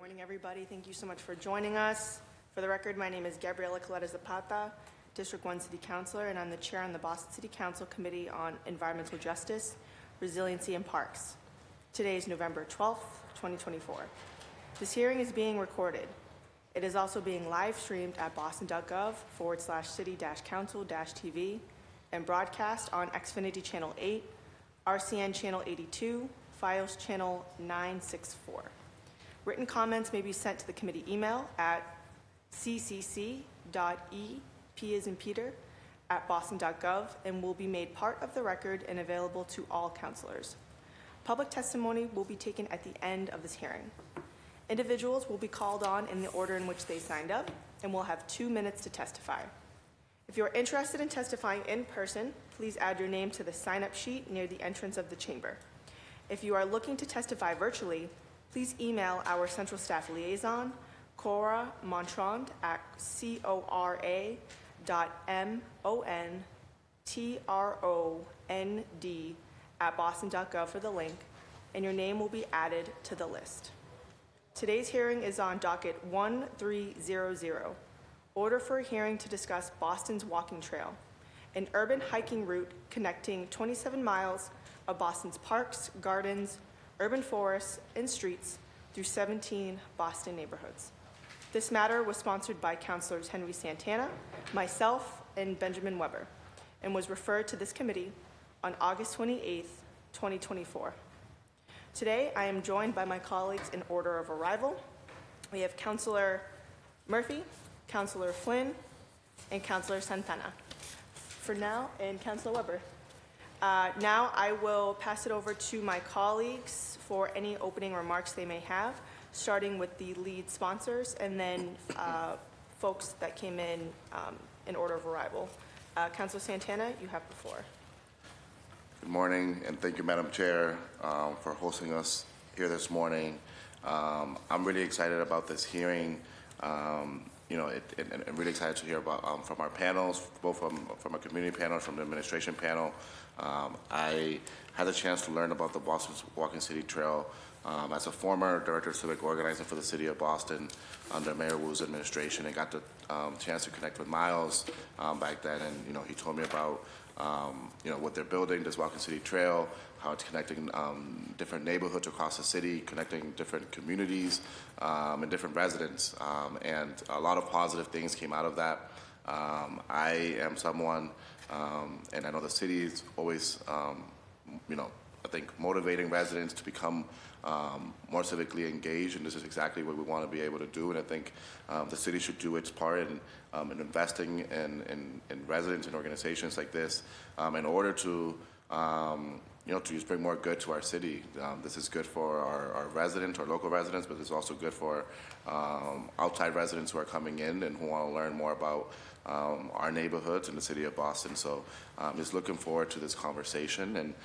morning, everybody. Thank you so much for joining us. For the record, my name is Gabriela Coletta Zapata, District 1 City Councilor, and I'm the chair on the Boston City Council Committee on Environmental Justice, Resiliency, and Parks. Today is November 12th, 2024. This hearing is being recorded. It is also being live streamed at boston.gov/city-council-tv and broadcast on Xfinity Channel 8, RCN Channel 82, Fios Channel 964. Written comments may be sent to the committee email at ccc.e.p@boston.gov and will be made part of the record and available to all councilors. Public testimony will be taken at the end of this hearing. Individuals will be called on in the order in which they signed up and will have 2 minutes to testify. If you are interested in testifying in person, please add your name to the sign-up sheet near the entrance of the chamber. If you are looking to testify virtually, please email our Central Staff Liaison, Cora Montrond, at cora.montrond@boston.gov for the link, and your name will be added to the list. Today's hearing is on docket 1300, order for a hearing to discuss Boston's Walking Trail, an urban hiking route connecting 27 miles of Boston's parks, gardens, urban forests, and streets through 17 Boston neighborhoods. This matter was sponsored by Councilors Henry Santana, myself, and Benjamin Weber, and was referred to this committee on August 28th, 2024. Today, I am joined by my colleagues in order of arrival. We have Councilor Murphy, Councilor Flynn, and Councilor Santana. For now, and Councilor Weber. Now I will pass it over to my colleagues for any opening remarks they may have, starting with the lead sponsors and then folks that came in order of arrival. Councilor Santana, you have the floor. Good morning, and thank you, Madam Chair, for hosting us here this morning. I'm really excited about this hearing. And really excited to hear about from our panels, both from a community panel, from the administration panel. I had the chance to learn about the Boston Walking City Trail as a former director of civic organizing for the city of Boston under Mayor Wu's administration, and got the chance to connect with Miles back then. And he told me about what they're building, this Walking City Trail, how it's connecting different neighborhoods across the city, connecting different communities and different residents, and a lot of positive things came out of that. I am someone, and I know the city is always, I think motivating residents to become more civically engaged, and this is exactly what we want to be able to do. And I think the city should do its part in investing in residents and organizations like this in order to to just bring more good to our city. This is good for our residents, our local residents, but it's also good for outside residents who are coming in and who want to learn more about our neighborhoods in the city of Boston. So just looking forward to this conversation, and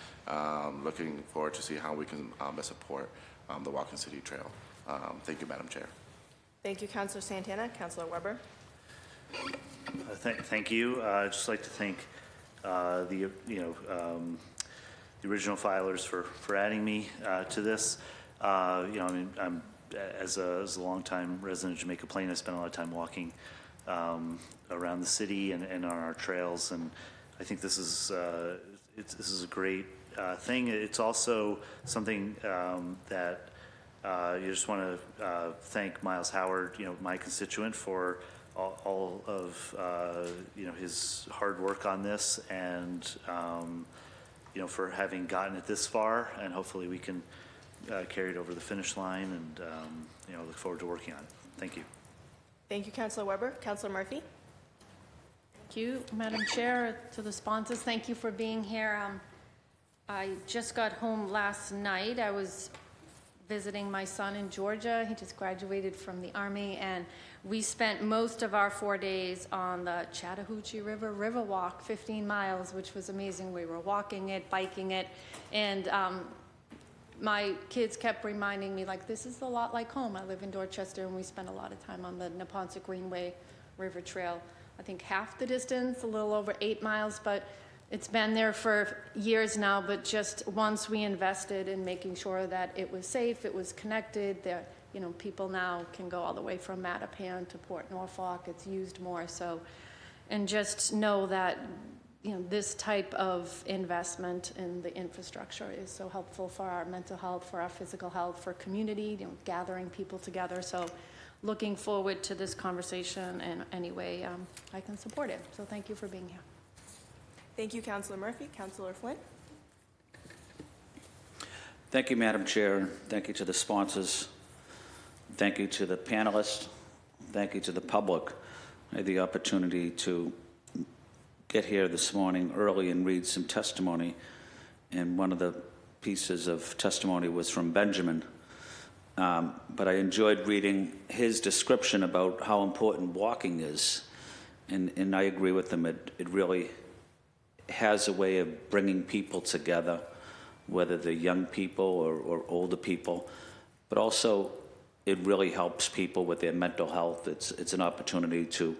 looking forward to see how we can best support the Walking City Trail. Thank you, Madam Chair. Thank you, Councilor Santana. Councilor Weber. Thank you. I'd just like to thank the original filers for adding me to this. I'm as a longtime resident of Jamaica Plain, I spent a lot of time walking around the city and on our trails, and I think this is this is a great thing. It's also something that you just want to thank Miles Howard, my constituent, for all of his hard work on this, and for having gotten it this far, and hopefully we can carry it over the finish line, and look forward to working on it. Thank you. Thank you, Councilor Weber. Councilor Murphy. Thank you, Madam Chair. To the sponsors, thank you for being here. I just got home last night. I was visiting my son in Georgia. He just graduated from the Army, and we spent most of our 4 days on the Chattahoochee River Riverwalk, 15 miles, which was amazing. We were walking it, biking it, and my kids kept reminding me, like, this is a lot like home. I live in Dorchester, and we spend a lot of time on the Neponset Greenway River Trail. I think half the distance, a little over 8 miles, but it's been there for years now. But just once we invested in making sure that it was safe, it was connected, the people now can go all the way from Mattapan to Port Norfolk. It's used more, so, and just know that, this type of investment in the infrastructure is so helpful for our mental health, for our physical health, for community, gathering people together. So looking forward to this conversation in any way I can support it. So thank you for being here. Thank you, Councillor Murphy. Councillor Flynn? Thank you, Madam Chair. Thank you to the sponsors. Thank you to the panelists. Thank you to the public. I had the opportunity to get here this morning early and read some testimony, and one of the pieces of testimony was from Benjamin. But I enjoyed reading his description about how important walking is, and I agree with him. It really has a way of bringing people together, whether they're young people or older people, but also it really helps people with their mental health. It's an opportunity to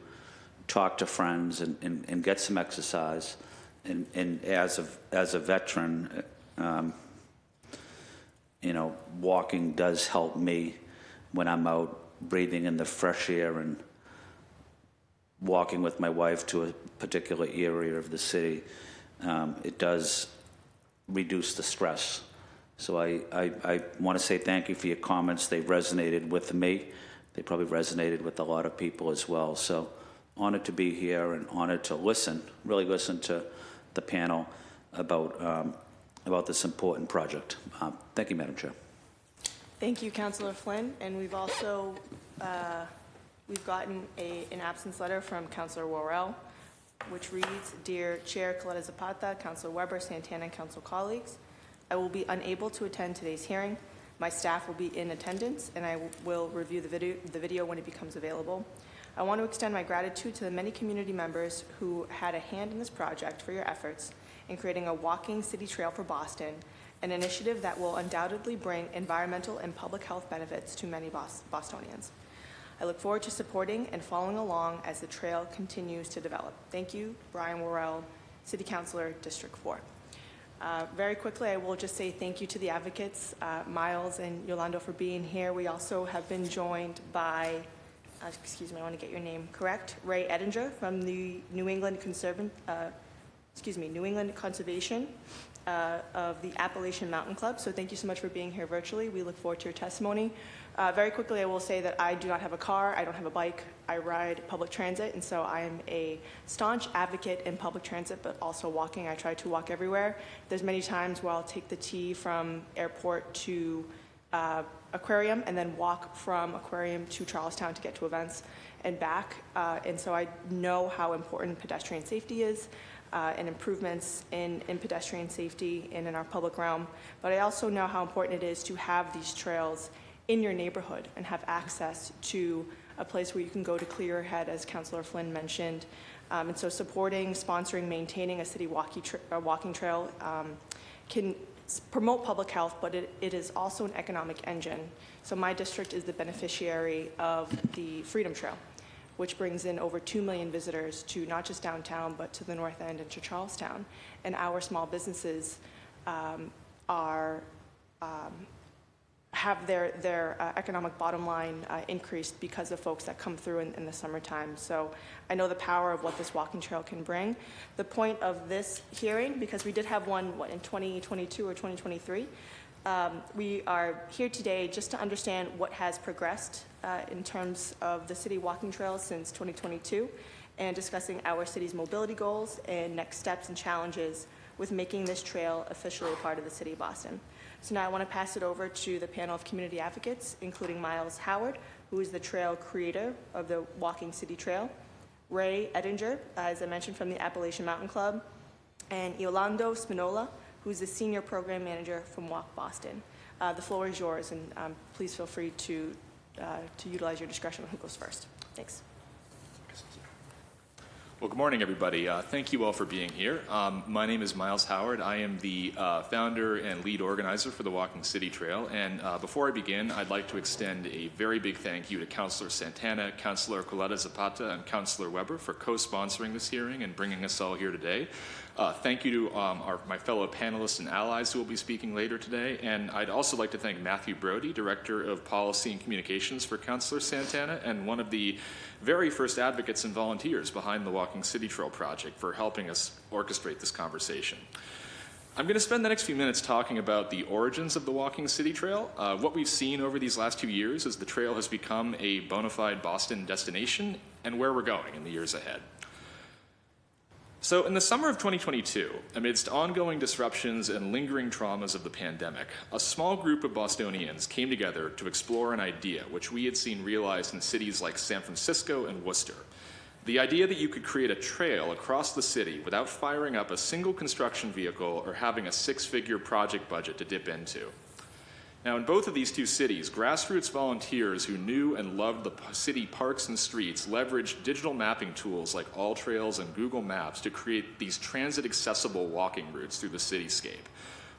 talk to friends and get some exercise. And as a veteran, walking does help me when I'm out breathing in the fresh air and walking with my wife to a particular area of the city. It does reduce the stress. So I want to say thank you for your comments. They resonated with me. They probably resonated with a lot of people as well. So honored to be here and honored to really listen to the panel about this important project. Thank you, Madam Chair. Thank you, Councillor Flynn. And we've also we've gotten an absence letter from Councillor Worrell, which reads, Dear Chair Coletta Zapata, Councillor Weber, Santana, and Council colleagues, I will be unable to attend today's hearing. My staff will be in attendance, and I will review the video when it becomes available. I want to extend my gratitude to the many community members who had a hand in this project for your efforts in creating a walking city trail for Boston, an initiative that will undoubtedly bring environmental and public health benefits to many Bostonians. I look forward to supporting and following along as the trail continues to develop. Thank you, Brian Worrell, City Councilor, District 4. Very quickly, I will just say thank you to the advocates, Miles and Yolando, for being here. We also have been joined by, excuse me, I want to get your name correct, Ray Edinger from the New England Conservation of the Appalachian Mountain Club. So thank you so much for being here virtually. We look forward to your testimony. Very quickly, I will say that I do not have a car. I don't have a bike. I ride public transit, and so I am a staunch advocate in public transit, but also walking. I try to walk everywhere. There's many times where I'll take the T from airport to Aquarium and then walk from Aquarium to Charlestown to get to events and back. And so I know how important pedestrian safety is and improvements in pedestrian safety and in our public realm. But I also know how important it is to have these trails in your neighborhood and have access to a place where you can go to clear your head, as Councillor Flynn mentioned. And so supporting, sponsoring, maintaining a city walking trail can promote public health, but it is also an economic engine. So my district is the beneficiary of the Freedom Trail, which brings in over 2 million visitors to not just downtown, but to the North End and to Charlestown. And our small businesses have their economic bottom line increased because of folks that come through in the summertime. So I know the power of what this walking trail can bring. The point of this hearing, because we did have one, in 2022 or 2023, we are here today just to understand what has progressed in terms of the city walking trail since 2022 and discussing our city's mobility goals and next steps and challenges with making this trail officially a part of the city of Boston. So now I want to pass it over to the panel of community advocates, including Miles Howard, who is the trail creator of the Walking City Trail, Ray Edinger, as I mentioned, from the Appalachian Mountain Club, and Yolando Spinola, who's the senior program manager from Walk Boston. The floor is yours, and please feel free to utilize your discretion on who goes first. Thanks. Well, good morning, everybody. Thank you all for being here. My name is Miles Howard. I am the founder and lead organizer for the Walking City Trail. And before I begin, I'd like to extend a very big thank you to Councillor Santana, Councillor Coletta Zapata, and Councillor Weber for co-sponsoring this hearing and bringing us all here today. Thank you to my fellow panelists and allies who will be speaking later today. And I'd also like to thank Matthew Brody, Director of Policy and Communications for Councilor Santana, and one of the very first advocates and volunteers behind the Walking City Trail project, for helping us orchestrate this conversation. I'm going to spend the next few minutes talking about the origins of the Walking City Trail. What we've seen over these last 2 years as the trail has become a bona fide Boston destination, and where we're going in the years ahead. So in the summer of 2022, amidst ongoing disruptions and lingering traumas of the pandemic, a small group of Bostonians came together to explore an idea which we had seen realized in cities like San Francisco and Worcester. The idea that you could create a trail across the city without firing up a single construction vehicle or having a six-figure project budget to dip into. Now, in both of these two cities, grassroots volunteers who knew and loved the city parks and streets leveraged digital mapping tools like AllTrails and Google Maps to create these transit-accessible walking routes through the cityscape.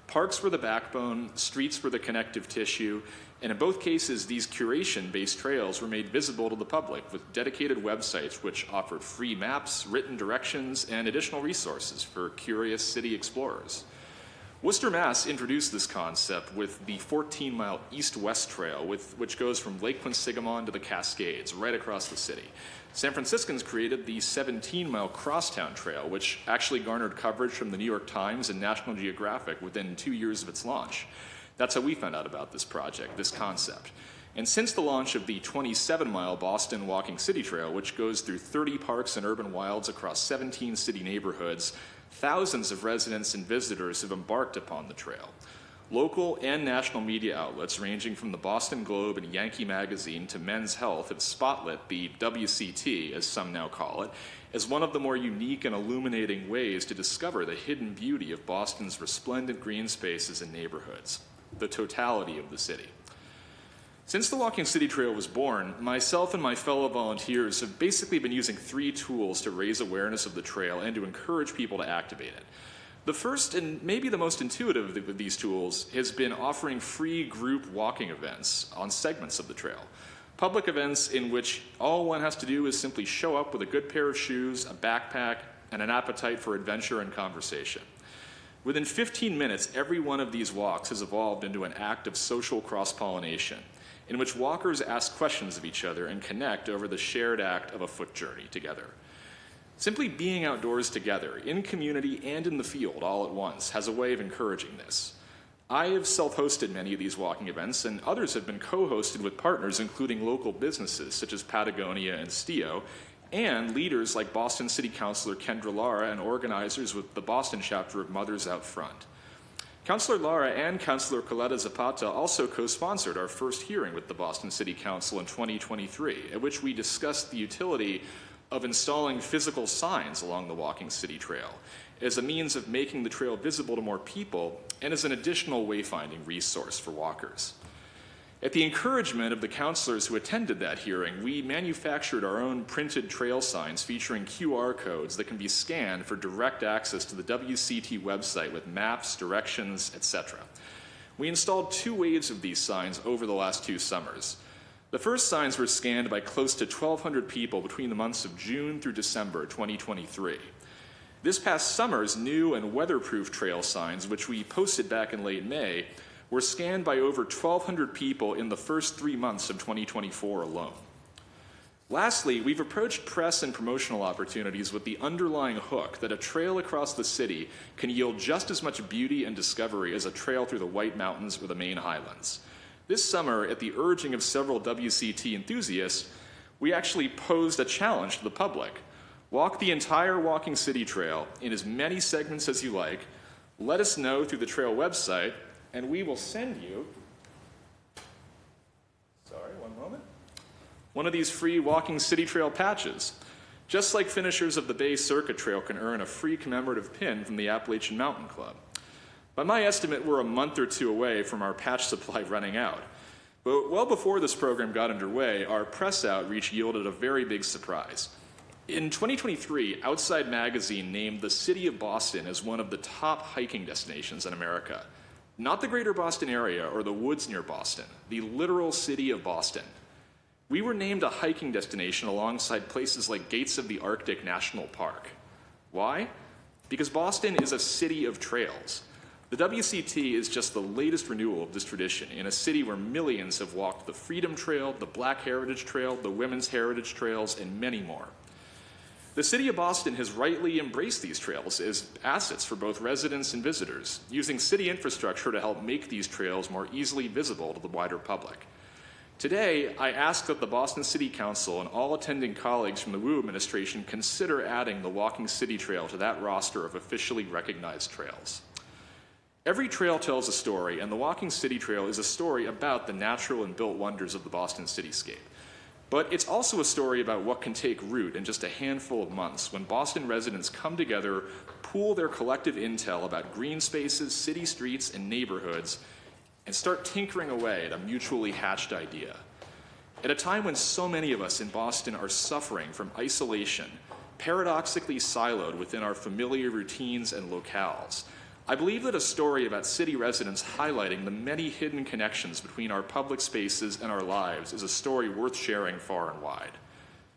Parks were the backbone, streets were the connective tissue, and in both cases, these curation-based trails were made visible to the public with dedicated websites which offered free maps, written directions, and additional resources for curious city explorers. Worcester, Mass. Introduced this concept with the 14-mile east-west trail, which goes from Lake Quinsigamon to the Cascades, right across the city. San Franciscans created the 17-mile Crosstown Trail, which actually garnered coverage from the New York Times and National Geographic within 2 years of its launch. That's how we found out about this project, this concept. And since the launch of the 27-mile Boston Walking City Trail, which goes through 30 parks and urban wilds across 17 city neighborhoods, thousands of residents and visitors have embarked upon the trail. Local and national media outlets ranging from the Boston Globe and Yankee Magazine to Men's Health have spotlit the WCT, as some now call it, as one of the more unique and illuminating ways to discover the hidden beauty of Boston's resplendent green spaces and neighborhoods, the totality of the city. Since the Walking City Trail was born, myself and my fellow volunteers have basically been using 3 tools to raise awareness of the trail and to encourage people to activate it. The first, and maybe the most intuitive of these tools, has been offering free group walking events on segments of the trail. Public events in which all one has to do is simply show up with a good pair of shoes, a backpack, and an appetite for adventure and conversation. Within 15 minutes, every one of these walks has evolved into an act of social cross-pollination, in which walkers ask questions of each other and connect over the shared act of a foot journey together. Simply being outdoors together, in community and in the field all at once, has a way of encouraging this. I have self-hosted many of these walking events, and others have been co-hosted with partners including local businesses such as Patagonia and Stio, and leaders like Boston City Councilor Kendra Lara and organizers with the Boston chapter of Mothers Out Front. Councilor Lara and Councilor Coletta Zapata also co-sponsored our first hearing with the Boston City Council in 2023, at which we discussed the utility of installing physical signs along the Walking City Trail as a means of making the trail visible to more people and as an additional wayfinding resource for walkers. At the encouragement of the councilors who attended that hearing, we manufactured our own printed trail signs featuring QR codes that can be scanned for direct access to the WCT website with maps, directions, etc. We installed 2 waves of these signs over the last 2 summers. The first signs were scanned by close to 1,200 people between the months of June through December 2023. This past summer's new and weatherproof trail signs, which we posted back in late May, were scanned by over 1,200 people in the first 3 months of 2024 alone. Lastly, we've approached press and promotional opportunities with the underlying hook that a trail across the city can yield just as much beauty and discovery as a trail through the White Mountains or the Maine Highlands. This summer, at the urging of several WCT enthusiasts, we actually posed a challenge to the public. Walk the entire Walking City Trail in as many segments as you like, let us know through the trail website, and we will send you, one of these free Walking City Trail patches. Just like finishers of the Bay Circuit Trail can earn a free commemorative pin from the Appalachian Mountain Club. By my estimate, we're a month or 2 away from our patch supply running out. But well before this program got underway, our press outreach yielded a very big surprise. In 2023, Outside Magazine named the city of Boston as one of the top hiking destinations in America. Not the greater Boston area or the woods near Boston, the literal city of Boston. We were named a hiking destination alongside places like Gates of the Arctic National Park. Why? Because Boston is a city of trails. The WCT is just the latest renewal of this tradition in a city where millions have walked the Freedom Trail, the Black Heritage Trail, the Women's Heritage Trails, and many more. The city of Boston has rightly embraced these trails as assets for both residents and visitors, using city infrastructure to help make these trails more easily visible to the wider public. Today, I ask that the Boston City Council and all attending colleagues from the Wu administration consider adding the Walking City Trail to that roster of officially recognized trails. Every trail tells a story, and the Walking City Trail is a story about the natural and built wonders of the Boston cityscape. But it's also a story about what can take root in just a handful of months when Boston residents come together, pool their collective intel about green spaces, city streets, and neighborhoods, and start tinkering away at a mutually hatched idea. At a time when so many of us in Boston are suffering from isolation, paradoxically siloed within our familiar routines and locales, I believe that a story about city residents highlighting the many hidden connections between our public spaces and our lives is a story worth sharing far and wide.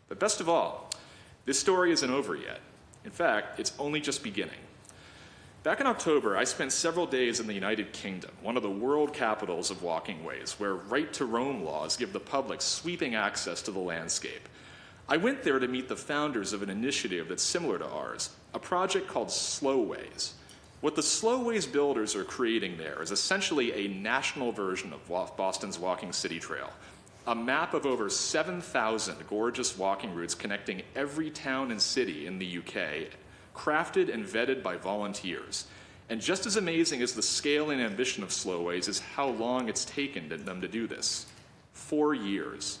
But best of all, this story isn't over yet. In fact, it's only just beginning. Back in October, I spent several days in the United Kingdom, one of the world capitals of walking ways, where right to roam laws give the public sweeping access to the landscape. I went there to meet the founders of an initiative that's similar to ours, a project called Slowways. What the Slowways builders are creating there is essentially a national version of Boston's Walking City Trail, a map of over 7,000 gorgeous walking routes connecting every town and city in the UK, crafted and vetted by volunteers. And just as amazing as the scale and ambition of Slowways is how long it's taken them to do this. 4 years.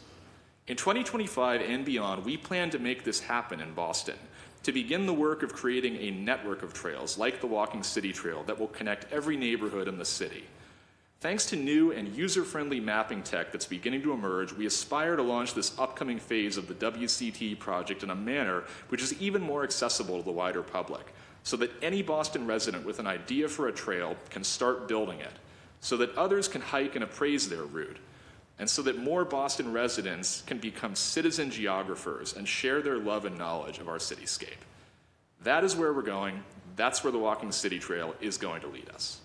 In 2025 and beyond, we plan to make this happen in Boston, to begin the work of creating a network of trails like the Walking City Trail that will connect every neighborhood in the city. Thanks to new and user-friendly mapping tech that's beginning to emerge, we aspire to launch this upcoming phase of the WCT project in a manner which is even more accessible to the wider public, so that any Boston resident with an idea for a trail can start building it, so that others can hike and appraise their route, and so that more Boston residents can become citizen geographers and share their love and knowledge of our cityscape. That is where we're going. That's where the Walking City Trail is going to lead us.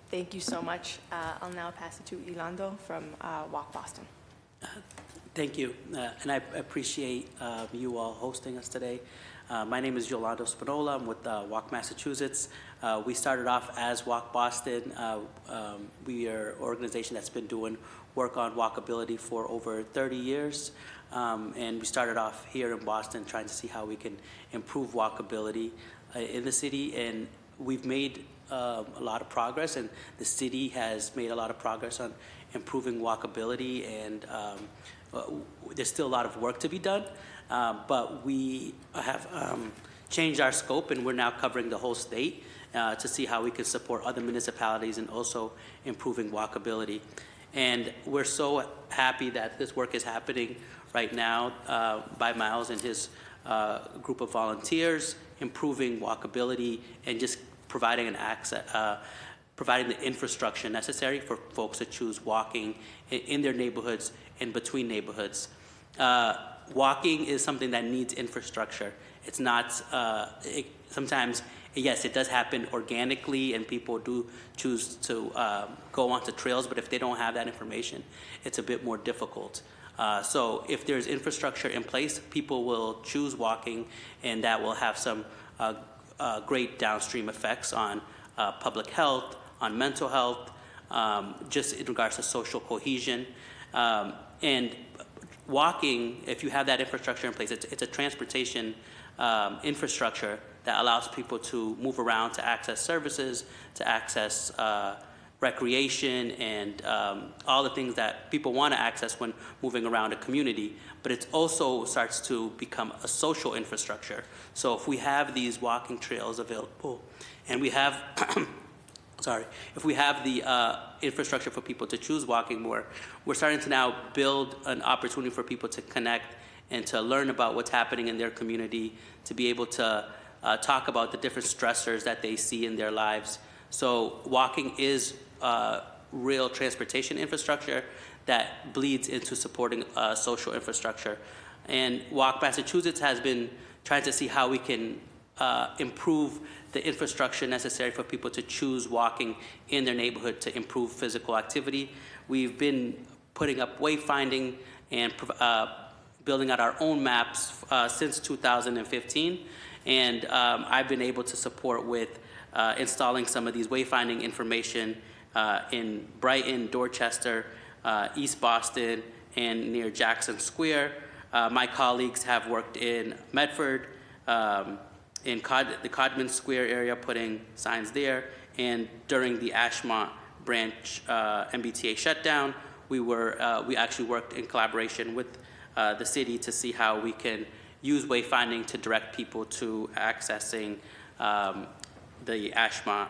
Thank you so much. I'll now pass it to Ilando from Walk Boston. Thank you, and I appreciate you all hosting us today. My name is Yolando Spinola. I'm with Walk Massachusetts. We started off as Walk Boston. We are an organization that's been doing work on walkability for over 30 years. And we started off here in Boston trying to see how we can improve walkability in the city. And we've made a lot of progress, and the city has made a lot of progress on improving walkability, and there's still a lot of work to be done, but we have changed our scope, and we're now covering the whole state to see how we can support other municipalities and also improving walkability. And we're so happy that this work is happening right now by Miles and his group of volunteers, improving walkability and just providing an access, providing the infrastructure necessary for folks to choose walking in their neighborhoods and between neighborhoods. Walking is something that needs infrastructure. It's not, sometimes, yes, it does happen organically and people do choose to go onto trails, but if they don't have that information, it's a bit more difficult. So if there's infrastructure in place, people will choose walking, and that will have some great downstream effects on public health, on mental health, just in regards to social cohesion. And walking, if you have that infrastructure in place, it's a transportation infrastructure that allows people to move around, to access services, to access recreation, and all the things that people want to access when moving around a community. But it also starts to become a social infrastructure. So if we have these walking trails available, and we have if we have the infrastructure for people to choose walking more, we're starting to now build an opportunity for people to connect and to learn about what's happening in their community, to be able to talk about the different stressors that they see in their lives. So walking is real transportation infrastructure that bleeds into supporting social infrastructure. And Walk Massachusetts has been trying to see how we can improve the infrastructure necessary for people to choose walking in their neighborhood to improve physical activity. We've been putting up wayfinding and building out our own maps since 2015. And I've been able to support with installing some of these wayfinding information in Brighton, Dorchester, East Boston, and near Jackson Square. My colleagues have worked in Medford, in the Codman Square area, putting signs there. And during the Ashmont branch MBTA shutdown, we actually worked in collaboration with the city to see how we can use wayfinding to direct people to accessing the Ashmont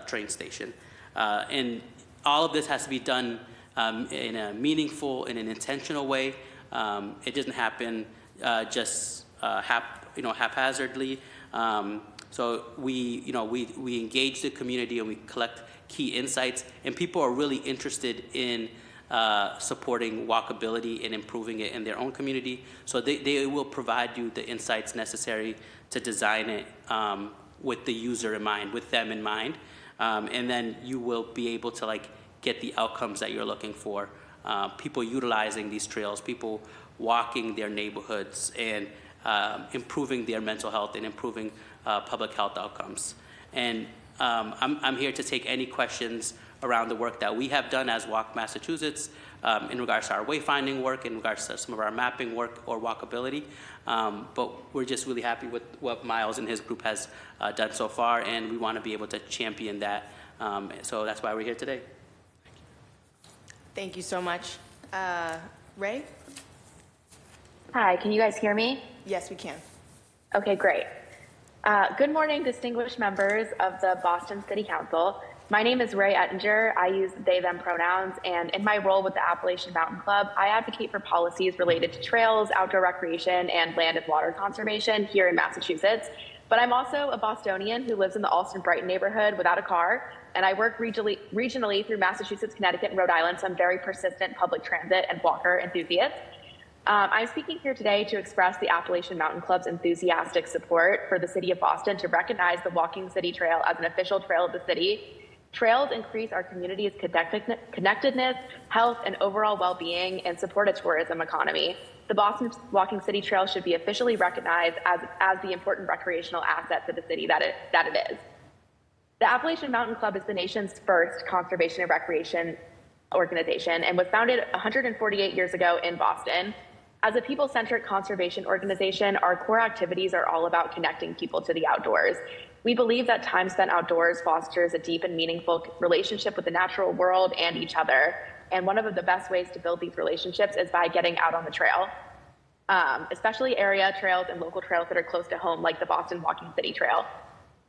train station. And all of this has to be done in a meaningful and an intentional way. It doesn't happen just haphazardly. So we engage the community and we collect key insights, and people are really interested in supporting walkability and improving it in their own community. So they will provide you the insights necessary to design it with the user in mind, with them in mind. And then you will be able to get the outcomes that you're looking for. People utilizing these trails, people walking their neighborhoods and improving their mental health and improving public health outcomes. And I'm here to take any questions around the work that we have done as Walk Massachusetts in regards to our wayfinding work, in regards to some of our mapping work or walkability. But we're just really happy with what Miles and his group has done so far, and we want to be able to champion that. So that's why we're here today. Thank you so much. Ray? Hi, can you guys hear me? Yes, we can. Okay, great. Good morning, distinguished members of the Boston City Council. My name is Ray Ettinger. I use they, them pronouns, and in my role with the Appalachian Mountain Club, I advocate for policies related to trails, outdoor recreation, and land and water conservation here in Massachusetts. But I'm also a Bostonian who lives in the Allston-Brighton neighborhood without a car, and I work regionally through Massachusetts, Connecticut, and Rhode Island, so I'm very persistent public transit and walker enthusiast. I'm speaking here today to express the Appalachian Mountain Club's enthusiastic support for the city of Boston to recognize the Walking City Trail as an official trail of the city. Trails increase our community's connectedness, health, and overall well-being and support a tourism economy. The Boston Walking City Trail should be officially recognized as the important recreational asset for the city that it is. The Appalachian Mountain Club is the nation's first conservation and recreation organization and was founded 148 years ago in Boston. As a people-centric conservation organization, our core activities are all about connecting people to the outdoors. We believe that time spent outdoors fosters a deep and meaningful relationship with the natural world and each other. And one of the best ways to build these relationships is by getting out on the trail, especially area trails and local trails that are close to home, like the Boston Walking City Trail.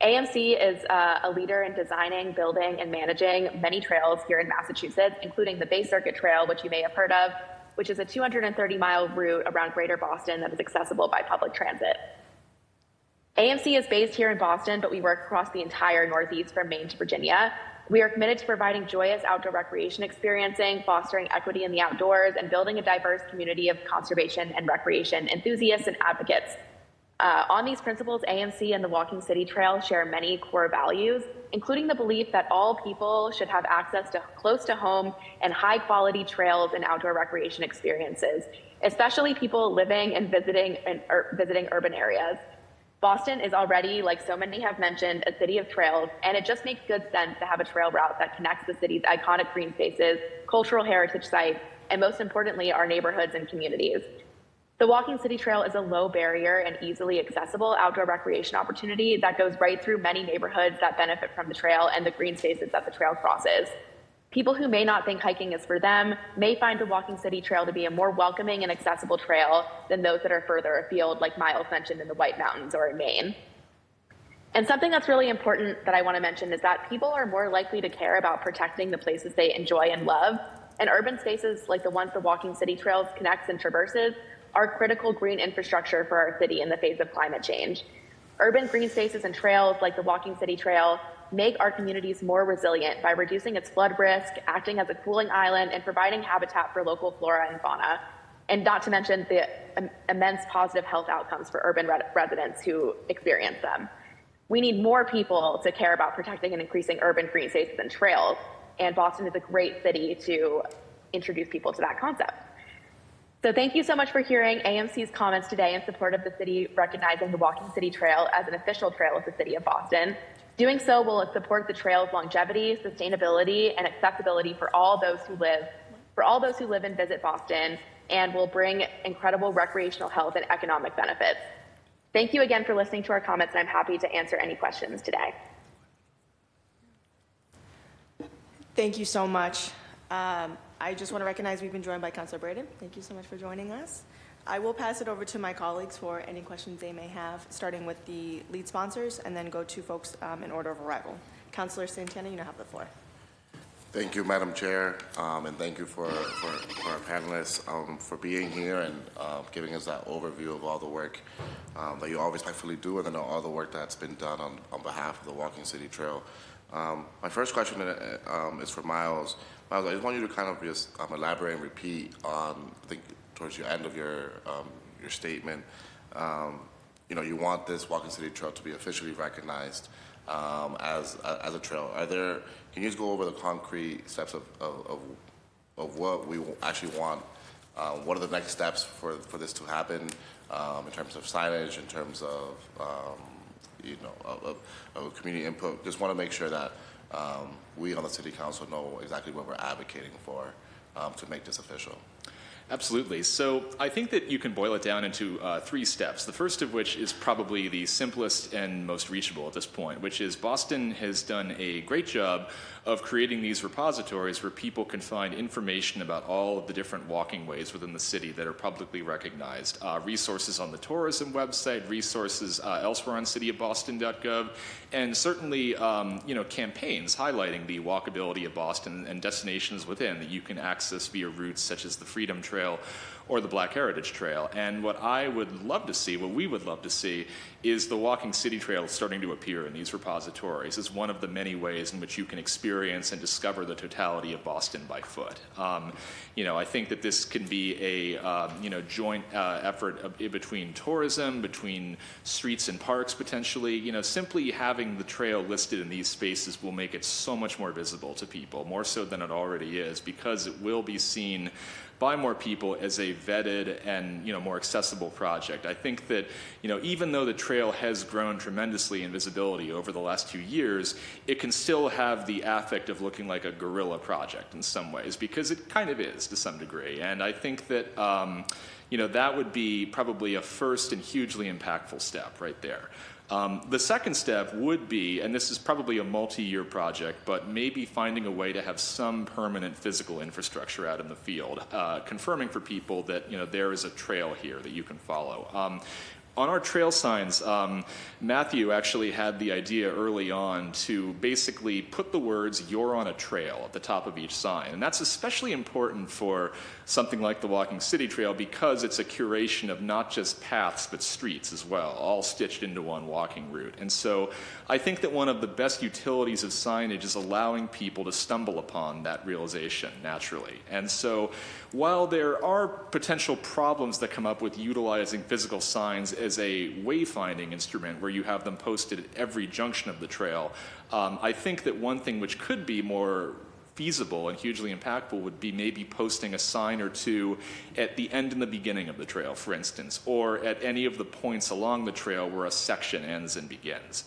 AMC is a leader in designing, building, and managing many trails here in Massachusetts, including the Bay Circuit Trail, which you may have heard of, which is a 230-mile route around Greater Boston that is accessible by public transit. AMC is based here in Boston, but we work across the entire Northeast from Maine to Virginia. We are committed to providing joyous outdoor recreation experiencing, fostering equity in the outdoors, and building a diverse community of conservation and recreation enthusiasts and advocates. On these principles, AMC and the Walking City Trail share many core values, including the belief that all people should have access to close to home and high quality trails and outdoor recreation experiences, especially people living and visiting urban areas. Boston is already, like so many have mentioned, a city of trails, and it just makes good sense to have a trail route that connects the city's iconic green spaces, cultural heritage sites, and most importantly, our neighborhoods and communities. The Walking City Trail is a low barrier and easily accessible outdoor recreation opportunity that goes right through many neighborhoods that benefit from the trail and the green spaces that the trail crosses. People who may not think hiking is for them may find the Walking City Trail to be a more welcoming and accessible trail than those that are further afield, like Miles mentioned, in the White Mountains or in Maine. And something that's really important that I want to mention is that people are more likely to care about protecting the places they enjoy and love. And urban spaces like the ones the Walking City Trail connects and traverses are critical green infrastructure for our city in the face of climate change. Urban green spaces and trails like the Walking City Trail make our communities more resilient by reducing its flood risk, acting as a cooling island, and providing habitat for local flora and fauna. and not to mention the immense positive health outcomes for urban residents who experience them. We need more people to care about protecting and increasing urban green spaces and trails, and Boston is a great city to introduce people to that concept. So thank you so much for hearing AMC's comments today in support of the city recognizing the Walking City Trail as an official trail of the city of Boston. Doing so will support the trail's longevity, sustainability, and accessibility for all those who live and visit Boston, and will bring incredible recreational health and economic benefits. Thank you again for listening to our comments, and I'm happy to answer any questions today. Thank you so much. I just want to recognize we've been joined by Councilor Braden. Thank you so much for joining us. I will pass it over to my colleagues for any questions they may have, starting with the lead sponsors, and then go to folks in order of arrival. Councilor Santana, you now have the floor. Thank you, Madam Chair, and thank you for our panelists for being here and giving us that overview of all the work that you always respectfully do, and then all the work that's been done on behalf of the Walking City Trail. My first question is for Miles. Miles, I just want you to kind of just elaborate and repeat on, I think, towards the end of your statement. You want this Walking City Trail to be officially recognized as a trail. Can you just go over the concrete steps of what we actually want? What are the next steps for this to happen in terms of signage, in terms of of community input? Just want to make sure that we on the City Council know exactly what we're advocating for to make this official. Absolutely. So I think that you can boil it down into 3 steps. The first of which is probably the simplest and most reachable at this point, which is Boston has done a great job of creating these repositories where people can find information about all of the different walking ways within the city that are publicly recognized. Resources on the tourism website, resources elsewhere on cityofboston.gov, and certainly campaigns highlighting the walkability of Boston and destinations within that you can access via routes such as the Freedom Trail or the Black Heritage Trail. And what we would love to see, is the Walking City Trail starting to appear in these repositories as one of the many ways in which you can experience and discover the totality of Boston by foot. I think that this can be a joint effort between tourism, between streets and parks potentially. Simply having the trail listed in these spaces will make it so much more visible to people, more so than it already is, because it will be seen by more people as a vetted and more accessible project. I think that even though the trail has grown tremendously in visibility over the last 2 years, it can still have the affect of looking like a guerrilla project in some ways, because it kind of is to some degree. And I think that that would be probably a first and hugely impactful step right there. The second step would be, and this is probably a multi-year project, but maybe finding a way to have some permanent physical infrastructure out in the field, confirming for people that there is a trail here that you can follow. On our trail signs, Matthew actually had the idea early on to basically put the words "You're on a trail" at the top of each sign. And that's especially important for something like the Walking City Trail, because it's a curation of not just paths but streets as well, all stitched into one walking route. And so I think that one of the best utilities of signage is allowing people to stumble upon that realization naturally. And so while there are potential problems that come up with utilizing physical signs as a wayfinding instrument where you have them posted at every junction of the trail, I think that one thing which could be more feasible and hugely impactful would be maybe posting a sign or two at the end and the beginning of the trail, for instance, or at any of the points along the trail where a section ends and begins.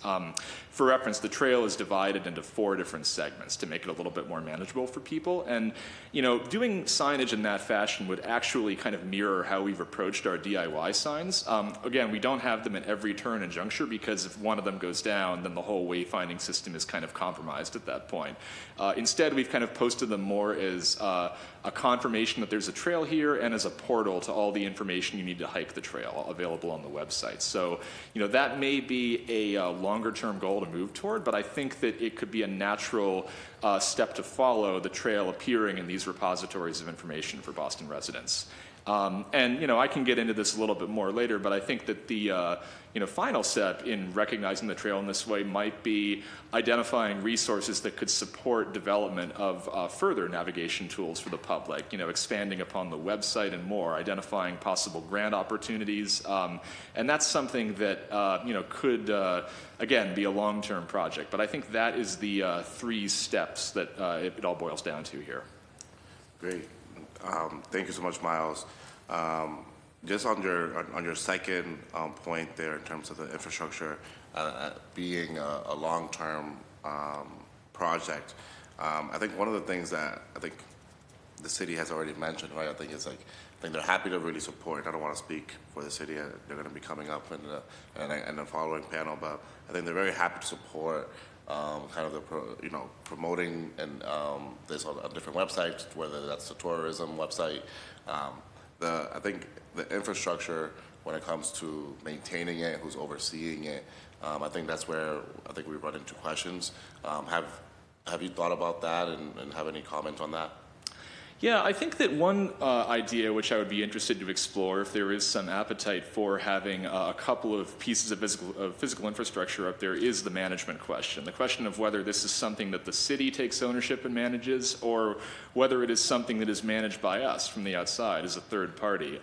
For reference, the trail is divided into 4 different segments to make it a little bit more manageable for people. And, doing signage in that fashion would actually kind of mirror how we've approached our DIY signs. Again, we don't have them at every turn and juncture, because if one of them goes down, then the whole wayfinding system is kind of compromised at that point. Instead, we've kind of posted them more as a confirmation that there's a trail here, and as a portal to all the information you need to hike the trail available on the website. So, that may be a longer-term goal to move toward, but I think that it could be a natural step to follow, the trail appearing in these repositories of information for Boston residents. And, I can get into this a little bit more later, but I think that the, final step in recognizing the trail in this way might be identifying resources that could support development of further navigation tools for the public, expanding upon the website and more, identifying possible grant opportunities. And that's something that, could, again, be a long-term project. But I think that is the 3 steps that it all boils down to here. Great. Thank you so much, Miles. Just on your second point there in terms of the infrastructure being a long-term project, I think one of the things that I think the city has already mentioned, right? I think they're happy to really support. I don't want to speak for the city. They're going to be coming up in the following panel, but I think they're very happy to support kind of the promoting and there's on different websites, whether that's the tourism website. I think the infrastructure, when it comes to maintaining it, who's overseeing it, I think that's where I think we run into questions. Have you thought about that and have any comment on that? Yeah, I think that one idea which I would be interested to explore, if there is some appetite for having a couple of pieces of physical infrastructure up there, is the management question. The question of whether this is something that the city takes ownership and manages, or whether it is something that is managed by us from the outside as a third party.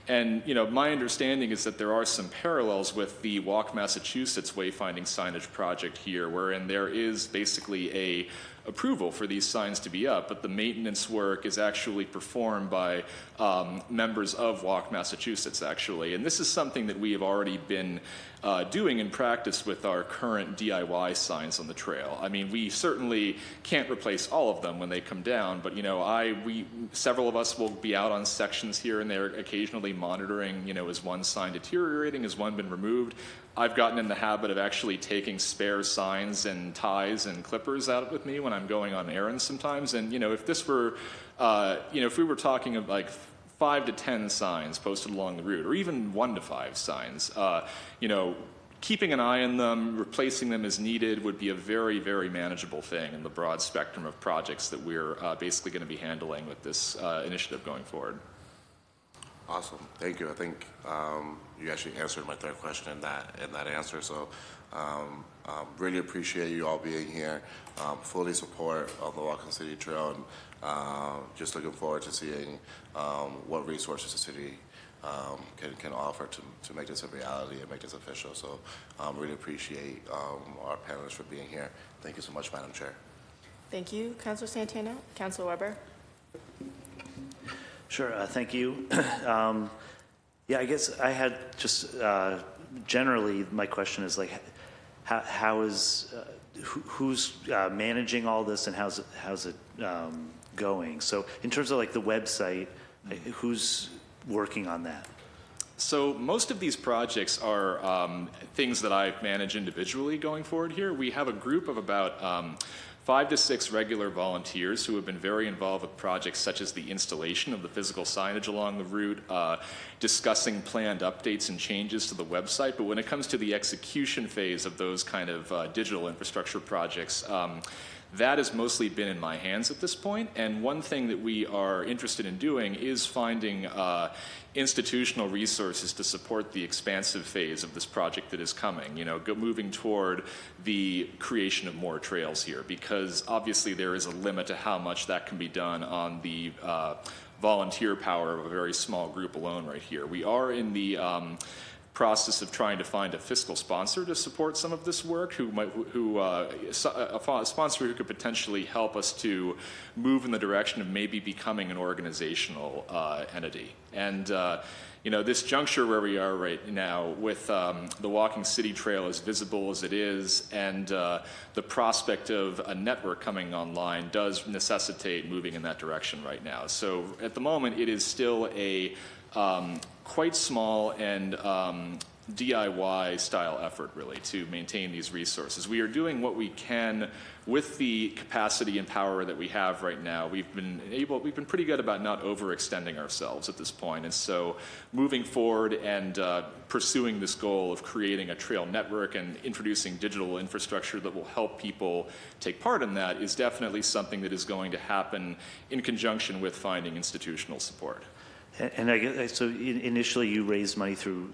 And my understanding is that there are some parallels with the Walk Massachusetts wayfinding signage project here, wherein there is basically a approval for these signs to be up, but the maintenance work is actually performed by members of Walk Massachusetts, actually. And this is something that we have already been doing in practice with our current DIY signs on the trail. I mean, we certainly can't replace all of them when they come down, but several of us will be out on sections here and there occasionally monitoring, is one sign deteriorating, has one been removed? I've gotten in the habit of actually taking spare signs and ties and clippers out with me when I'm going on errands sometimes. And, if this were, if we were talking of like 5 to 10 signs posted along the route, or even 1 to 5 signs, keeping an eye on them, replacing them as needed would be a very, very manageable thing in the broad spectrum of projects that we're basically going to be handling with this initiative going forward. Awesome, thank you. I think you actually answered my third question in that answer. So really appreciate you all being here. Fully support of the Walking City Trail, and just looking forward to seeing what resources the city can offer to make this a reality and make this official. So really appreciate our panelists for being here. Thank you so much, Madam Chair. Thank you, Councilor Santana. Councilor Weber. Sure, thank you. I guess I had just generally my question is like, how is who's managing all this, and how's it going? So in terms of like the website, who's working on that? So most of these projects are things that I manage individually going forward here. We have a group of about 5 to 6 regular volunteers who have been very involved with projects such as the installation of the physical signage along the route, discussing planned updates and changes to the website. But when it comes to the execution phase of those kind of digital infrastructure projects, that has mostly been in my hands at this point. And one thing that we are interested in doing is finding institutional resources to support the expansive phase of this project that is coming, moving toward the creation of more trails here, because obviously there is a limit to how much that can be done on the volunteer power of a very small group alone right here. We are in the process of trying to find a fiscal sponsor to support some of this work, a sponsor who could potentially help us to move in the direction of maybe becoming an organizational entity. And this juncture where we are right now with the Walking City Trail as visible as it is, and the prospect of a network coming online does necessitate moving in that direction right now. So at the moment, it is still a quite small and DIY style effort really to maintain these resources. We are doing what we can with the capacity and power that we have right now. We've been pretty good about not overextending ourselves at this point. And so moving forward and pursuing this goal of creating a trail network and introducing digital infrastructure that will help people take part in that is definitely something that is going to happen in conjunction with finding institutional support. And I guess, so initially you raised money through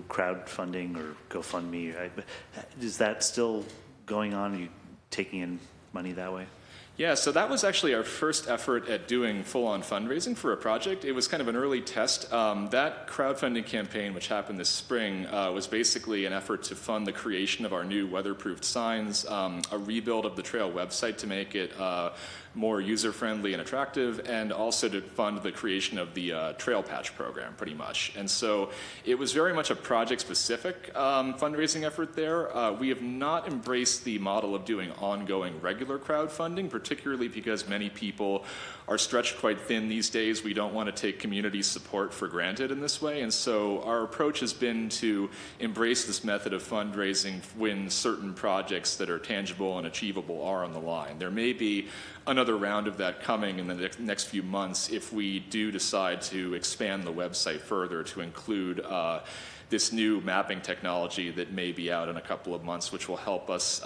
crowdfunding or GoFundMe, right? But is that still going on? Are you taking in money that way? Yeah, so that was actually our first effort at doing full-on fundraising for a project. It was kind of an early test. That crowdfunding campaign, which happened this spring, was basically an effort to fund the creation of our new weatherproofed signs, a rebuild of the trail website to make it more user-friendly and attractive, and also to fund the creation of the Trail Patch program, pretty much. And so it was very much a project-specific fundraising effort there. We have not embraced the model of doing ongoing regular crowdfunding, particularly because many people are stretched quite thin these days. We don't want to take community support for granted in this way, and so our approach has been to embrace this method of fundraising when certain projects that are tangible and achievable are on the line. There may be another round of that coming in the next few months if we do decide to expand the website further to include this new mapping technology that may be out in a couple of months, which will help us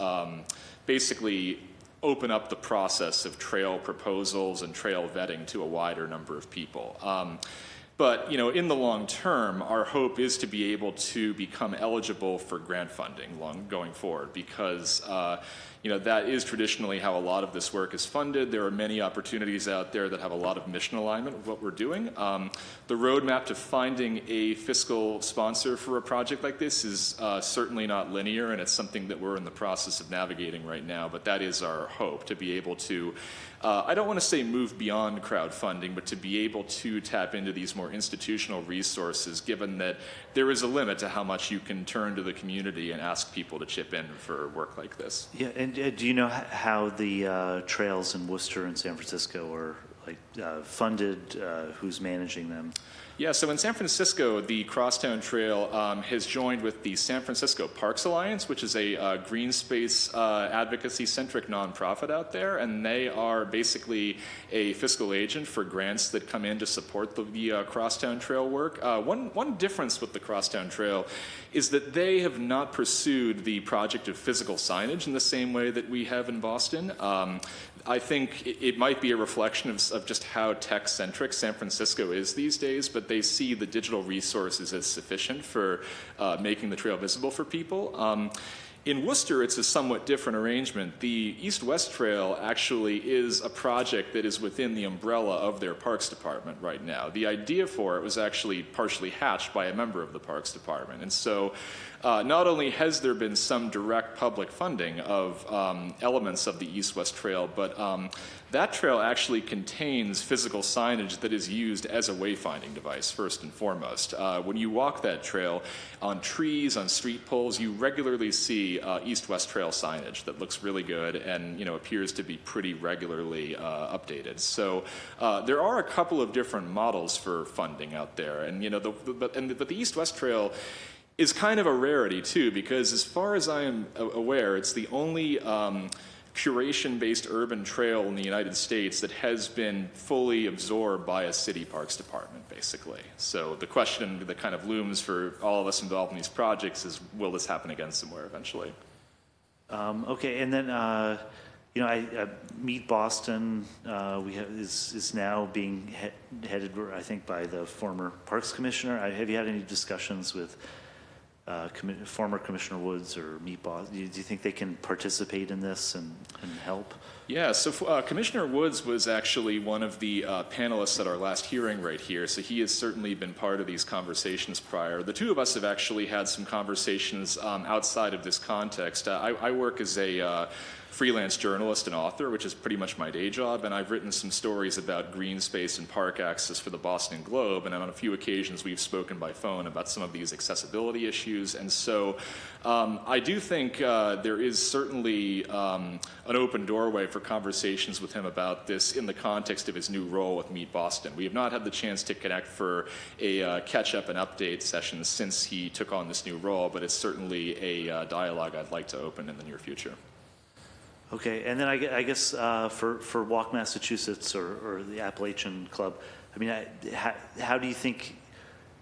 basically open up the process of trail proposals and trail vetting to a wider number of people. But in the long term, our hope is to be able to become eligible for grant funding going forward, because that is traditionally how a lot of this work is funded. There are many opportunities out there that have a lot of mission alignment with what we're doing. The roadmap to finding a fiscal sponsor for a project like this is certainly not linear, and it's something that we're in the process of navigating right now, but that is our hope, to be able to I don't want to say move beyond crowdfunding, but to be able to tap into these more institutional resources, given that there is a limit to how much you can turn to the community and ask people to chip in for work like this. Yeah, and do you know how the trails in Worcester and San Francisco are funded? Who's managing them? Yeah, so in San Francisco, the Crosstown Trail has joined with the San Francisco Parks Alliance, which is a green space advocacy-centric nonprofit out there, and they are basically a fiscal agent for grants that come in to support the Crosstown Trail work. One difference with the Crosstown Trail is that they have not pursued the project of physical signage in the same way that we have in Boston. I think it might be a reflection of just how tech-centric San Francisco is these days, but they see the digital resources as sufficient for making the trail visible for people. In Worcester, it's a somewhat different arrangement. The East-West Trail actually is a project that is within the umbrella of their Parks Department right now. The idea for it was actually partially hatched by a member of the Parks Department. And so not only has there been some direct public funding of elements of the East-West Trail, but that trail actually contains physical signage that is used as a wayfinding device, first and foremost. When you walk that trail, on trees, on street poles, you regularly see East-West Trail signage that looks really good and appears to be pretty regularly updated. So there are a couple of different models for funding out there, and but the East-West Trail is kind of a rarity too, because as far as I am aware, it's the only curation-based urban trail in the United States that has been fully absorbed by a city parks department, basically. So the question that kind of looms for all of us involved in these projects is, will this happen again somewhere eventually? Okay, and then Meet Boston is now being headed, I think, by the former Parks Commissioner. Have you had any discussions with former Commissioner Woods or Meet Boston? Do you think they can participate in this and help? Yeah, so Commissioner Woods was actually one of the panelists at our last hearing right here, so he has certainly been part of these conversations prior. The two of us have actually had some conversations outside of this context. I work as a freelance journalist and author, which is pretty much my day job, and I've written some stories about green space and park access for the Boston Globe, and on a few occasions we've spoken by phone about some of these accessibility issues. And so I do think there is certainly an open doorway for conversations with him about this in the context of his new role with Meet Boston. We have not had the chance to connect for a catch-up and update session since he took on this new role, but it's certainly a dialogue I'd like to open in the near future. Okay, and then I guess for Walk Massachusetts or the Appalachian Club, I mean, how do you think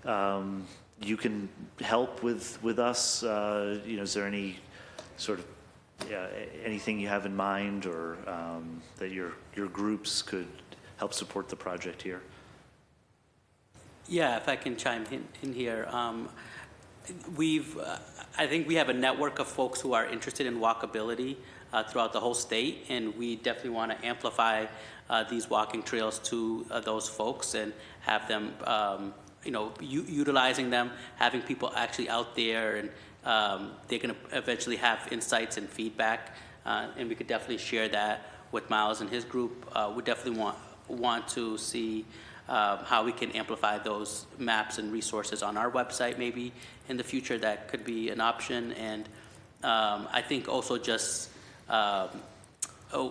you can help with us? Is there any sort of anything you have in mind, or that your groups could help support the project here? Yeah, if I can chime in here. I think we have a network of folks who are interested in walkability throughout the whole state, and we definitely want to amplify these walking trails to those folks and have them, utilizing them, having people actually out there, and they're going to eventually have insights and feedback, and we could definitely share that with Miles and his group. We definitely want to see how we can amplify those maps and resources on our website maybe in the future. That could be an option. And I think also just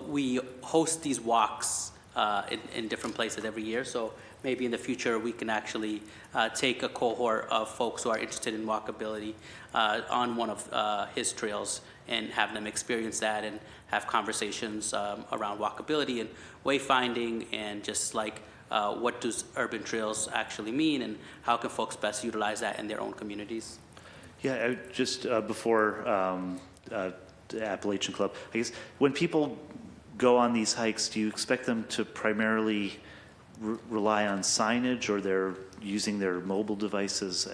we host these walks in different places every year. So maybe in the future we can actually take a cohort of folks who are interested in walkability on one of his trails and have them experience that and have conversations around walkability and wayfinding and just like what does urban trails actually mean and how can folks best utilize that in their own communities? Yeah, just before the Appalachian Club, I guess when people go on these hikes, do you expect them to primarily rely on signage, or they're using their mobile devices?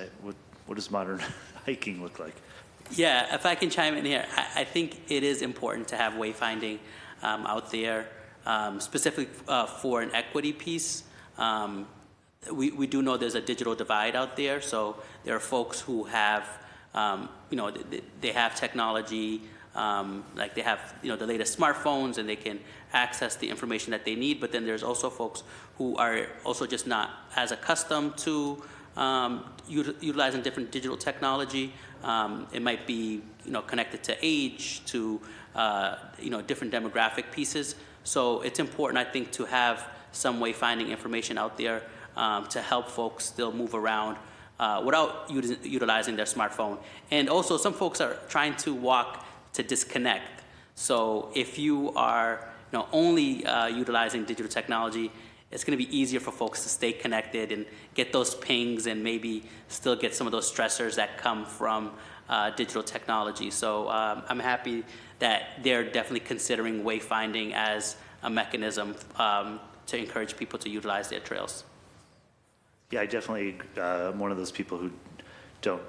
What does modern hiking look like? Yeah, if I can chime in here, I think it is important to have wayfinding out there, specifically for an equity piece. We do know there's a digital divide out there, so there are folks who have, they have technology, like they have, the latest smartphones, and they can access the information that they need. But then there's also folks who are also just not as accustomed to utilizing different digital technology. It might be, connected to age, to, different demographic pieces. So it's important, I think, to have some wayfinding information out there to help folks still move around without utilizing their smartphone. And also, some folks are trying to walk to disconnect. So if you are, only utilizing digital technology, it's going to be easier for folks to stay connected and get those pings and maybe still get some of those stressors that come from digital technology. So I'm happy that they're definitely considering wayfinding as a mechanism to encourage people to utilize their trails. Yeah, I definitely am one of those people who don't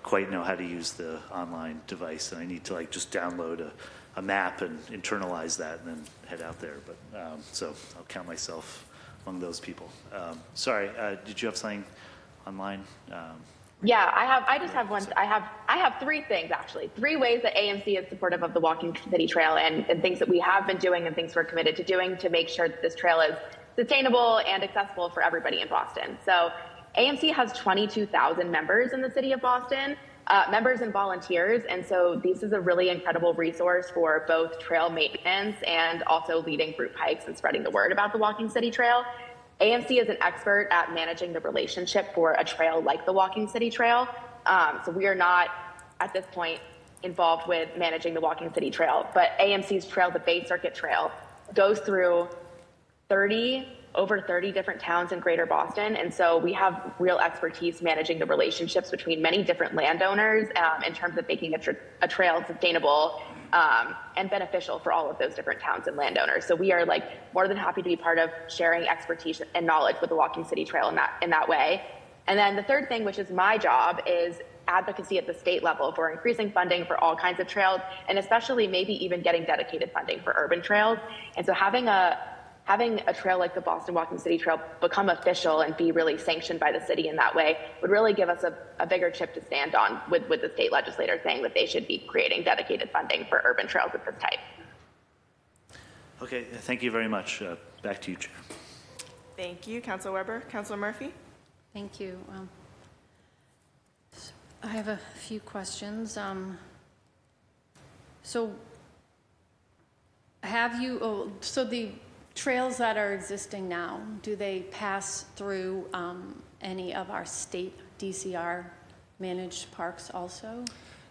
quite know how to use the online device, and I need to just download a map and internalize that and then head out there. But so I'll count myself among those people. Sorry, did you have something online? Yeah, I just have one. I have three things, actually. 3 ways that AMC is supportive of the Walking City Trail and things that we have been doing and things we're committed to doing to make sure that this trail is sustainable and accessible for everybody in Boston. So AMC has 22,000 members in the city of Boston, members and volunteers. And so this is a really incredible resource for both trail maintenance and also leading group hikes and spreading the word about the Walking City Trail. AMC is an expert at managing the relationship for a trail like the Walking City Trail. So we are not, at this point, involved with managing the Walking City Trail, but AMC's trail, the Bay Circuit Trail, goes through over 30 different towns in greater Boston. And so we have real expertise managing the relationships between many different landowners in terms of making a trail sustainable and beneficial for all of those different towns and landowners. So we are more than happy to be part of sharing expertise and knowledge with the Walking City Trail in that way. And then the third thing, which is my job, is advocacy at the state level for increasing funding for all kinds of trails, and especially maybe even getting dedicated funding for urban trails. And so having a trail like the Boston Walking City Trail become official and be really sanctioned by the city in that way would really give us a bigger chip to stand on with the state legislator saying that they should be creating dedicated funding for urban trails of this type. Okay, thank you very much. Back to you, Chair. Thank you, Councilor Weber. Councilor Murphy? Thank you. I have a few questions. So the trails that are existing now, do they pass through any of our state DCR managed parks also?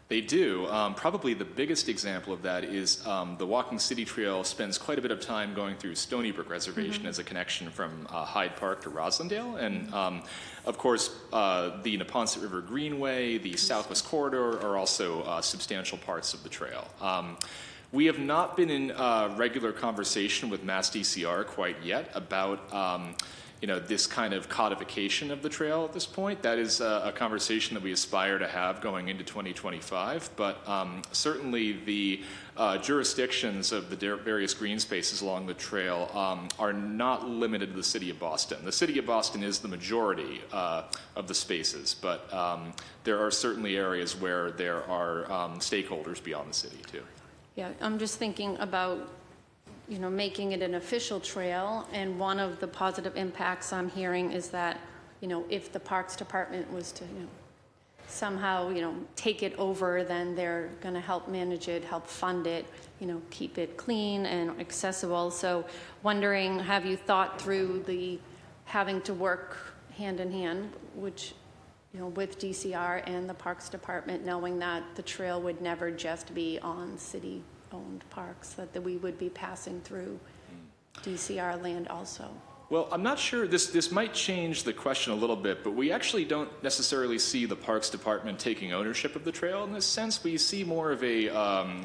They do. Probably the biggest example of that is the Walking City Trail spends quite a bit of time going through Stony Brook Reservation as a connection from Hyde Park to Roslindale. And of course, the Neponset River Greenway, the Southwest Corridor are also substantial parts of the trail. We have not been in regular conversation with Mass DCR quite yet about this kind of codification of the trail at this point. That is a conversation that we aspire to have going into 2025, but certainly the jurisdictions of the various green spaces along the trail are not limited to the city of Boston. The city of Boston is the majority of the spaces, but there are certainly areas where there are stakeholders beyond the city too. Yeah, I'm just thinking about, making it an official trail, and one of the positive impacts I'm hearing is that, if the Parks Department was to, somehow, take it over, then they're going to help manage it, help fund it, keep it clean and accessible. So wondering, have you thought through the having to work hand in hand, which, with DCR and the Parks Department, knowing that the trail would never just be on city-owned parks, that we would be passing through DCR land also? Well, I'm not sure, this might change the question a little bit, but we actually don't necessarily see the Parks Department taking ownership of the trail in this sense. We see more of a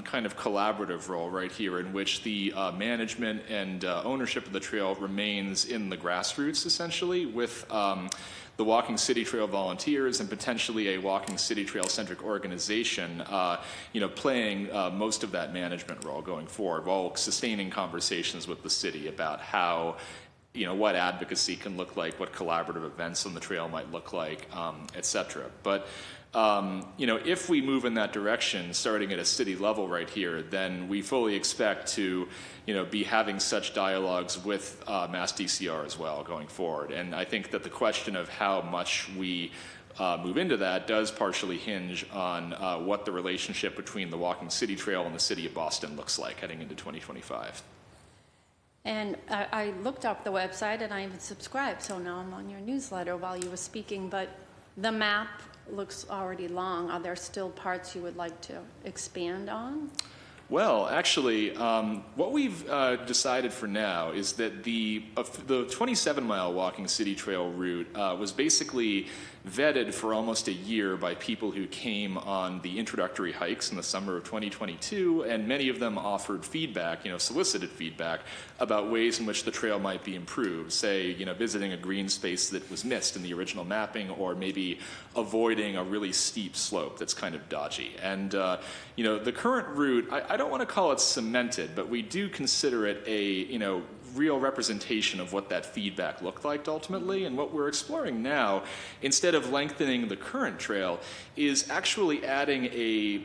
kind of collaborative role right here, in which the management and ownership of the trail remains in the grassroots, essentially, with the Walking City Trail volunteers and potentially a Walking City Trail centric organization, playing most of that management role going forward, while sustaining conversations with the city about how, what advocacy can look like, what collaborative events on the trail might look like, et cetera. But, if we move in that direction, starting at a city level right here, then we fully expect to, be having such dialogues with Mass DCR as well going forward. And I think that the question of how much we move into that does partially hinge on what the relationship between the Walking City Trail and the city of Boston looks like heading into 2025. And I looked up the website, and I even subscribed, so now I'm on your newsletter while you were speaking, but the map looks already long. Are there still parts you would like to expand on? Well, actually, what we've decided for now is that the 27-mile Walking City Trail route was basically vetted for almost a year by people who came on the introductory hikes in the summer of 2022, and many of them offered feedback, solicited feedback about ways in which the trail might be improved, say, visiting a green space that was missed in the original mapping, or maybe avoiding a really steep slope that's kind of dodgy. And, the current route, I don't want to call it cemented, but we do consider it a, real representation of what that feedback looked like ultimately. And what we're exploring now, instead of lengthening the current trail, is actually adding a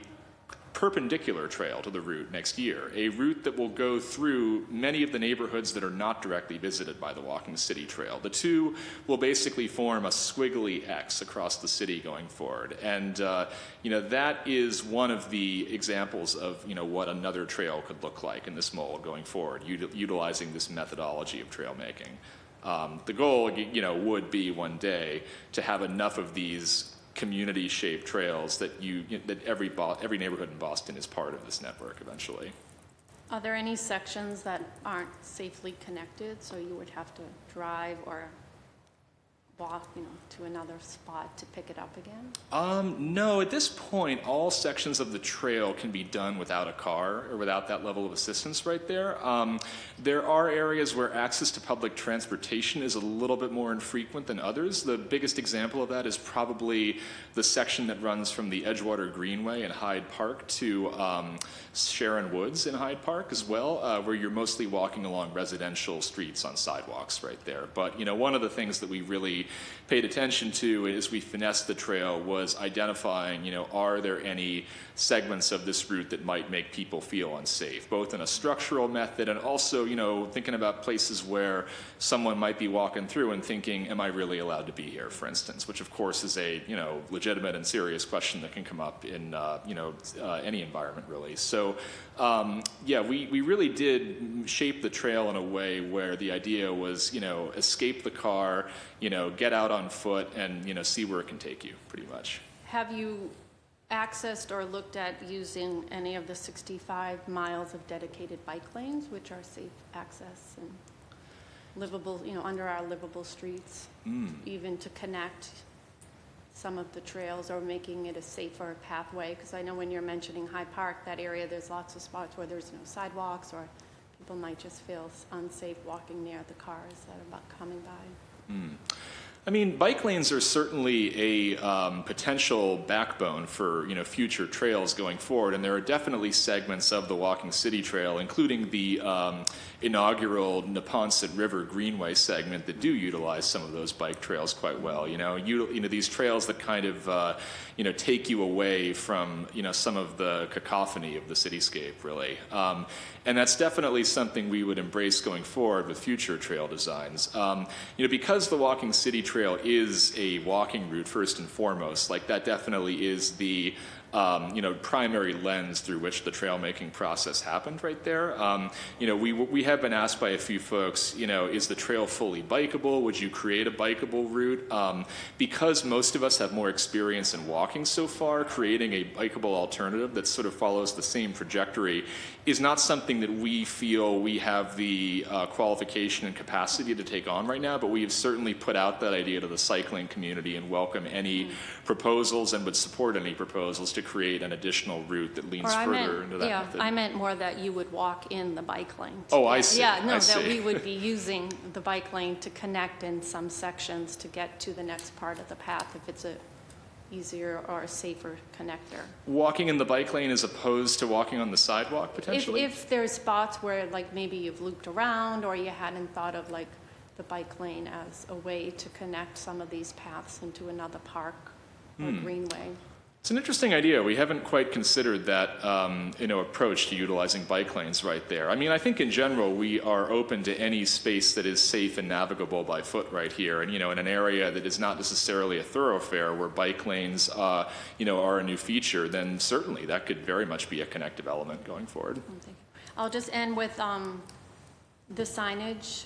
perpendicular trail to the route next year, a route that will go through many of the neighborhoods that are not directly visited by the Walking City Trail. The two will basically form a squiggly X across the city going forward. And, that is one of the examples of, what another trail could look like in this mold going forward, utilizing this methodology of trail making. The goal, would be one day to have enough of these community-shaped trails that that every neighborhood in Boston is part of this network eventually. Are there any sections that aren't safely connected, so you would have to drive or walk, to another spot to pick it up again? No, at this point, all sections of the trail can be done without a car or without that level of assistance right there. There are areas where access to public transportation is a little bit more infrequent than others. The biggest example of that is probably the section that runs from the Edgewater Greenway in Hyde Park to Sharon Woods in Hyde Park as well, where you're mostly walking along residential streets on sidewalks right there. But, one of the things that we really paid attention to as we finessed the trail was identifying, are there any segments of this route that might make people feel unsafe, both in a structural method and also, thinking about places where someone might be walking through and thinking, am I really allowed to be here, for instance, which of course is a, legitimate and serious question that can come up in, any environment really. So, we really did shape the trail in a way where the idea was, escape the car, get out on foot and, see where it can take you pretty much. Have you accessed or looked at using any of the 65 miles of dedicated bike lanes, which are safe access and livable, under our livable streets, even to connect some of the trails or making it a safer pathway? Because I know when you're mentioning Hyde Park, that area, there's lots of spots where there's no sidewalks, or people might just feel unsafe walking near the cars that are coming by. I mean, bike lanes are certainly a potential backbone for future trails going forward, and there are definitely segments of the Walking City Trail, including the inaugural Neponset River Greenway segment, that do utilize some of those bike trails quite well. These trails that kind of take you away from some of the cacophony of the cityscape, really. And that's definitely something we would embrace going forward with future trail designs. Because the Walking City Trail is a walking route first and foremost, like that definitely is the primary lens through which the trail making process happened right there. We have been asked by a few folks, is the trail fully bikeable? Would you create a bikeable route? Because most of us have more experience in walking so far, creating a bikeable alternative that sort of follows the same trajectory is not something that we feel we have the qualification and capacity to take on right now, but we have certainly put out that idea to the cycling community and welcome any proposals and would support any proposals to create an additional route that leans further into that method. I meant more that you would walk in the bike lane. Oh, I see. Yeah, no, I that see. we would be using the bike lane to connect in some sections to get to the next part of the path if it's a easier or a safer connector. Walking in the bike lane as opposed to walking on the sidewalk, potentially? If there's spots where like maybe you've looped around or you hadn't thought of like the bike lane as a way to connect some of these paths into another park or greenway. It's an interesting idea. We haven't quite considered that approach to utilizing bike lanes right there. I mean, I think in general we are open to any space that is safe and navigable by foot right here. And in an area that is not necessarily a thoroughfare where bike lanes are a new feature, then certainly that could very much be a connective element going forward. Thank you. I'll just end with the signage.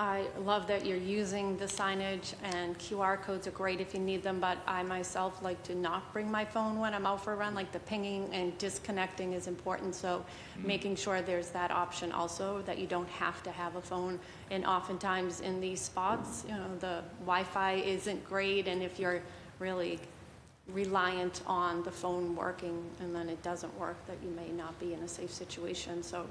I love that you're using the signage, and QR codes are great if you need them, but I myself like to not bring my phone when I'm out for a run. Like the pinging and disconnecting is important, so making sure there's that option also, that you don't have to have a phone. And oftentimes in these spots, the Wi-Fi isn't great, and if you're really reliant on the phone working and then it doesn't work, that you may not be in a safe situation. So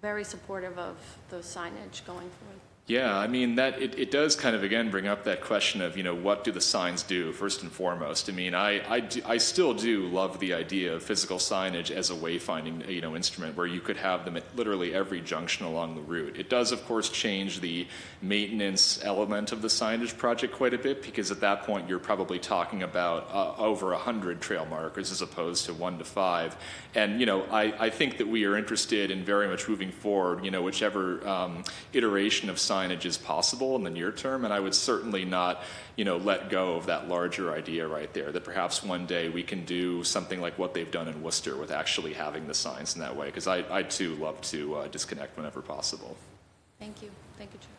very supportive of the signage going forward. Yeah, I mean, it does kind of, again, bring up that question of, what do the signs do, first and foremost? I mean, I still do love the idea of physical signage as a wayfinding, instrument where you could have them at literally every junction along the route. It does, of course, change the maintenance element of the signage project quite a bit, because at that point you're probably talking about over 100 trail markers as opposed to 1 to 5. And, I think that we are interested in very much moving forward, whichever iteration of signage is possible in the near term, and I would certainly not, let go of that larger idea right there, that perhaps one day we can do something like what they've done in Worcester with actually having the signs in that way, because I too love to disconnect whenever possible. Thank you. Thank you, Chair.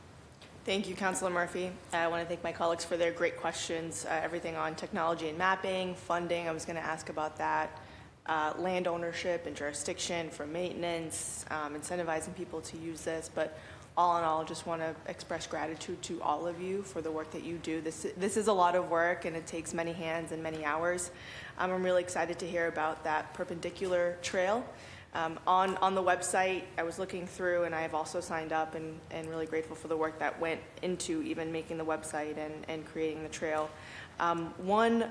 Thank you, Councilor Murphy. I want to thank my colleagues for their great questions, everything on technology and mapping, funding, I was going to ask about that, land ownership and jurisdiction for maintenance, incentivizing people to use this, but all in all, just want to express gratitude to all of you for the work that you do. This is a lot of work, and it takes many hands and many hours. I'm really excited to hear about that perpendicular trail. On the website, I was looking through, and I have also signed up and really grateful for the work that went into even making the website and creating the trail. One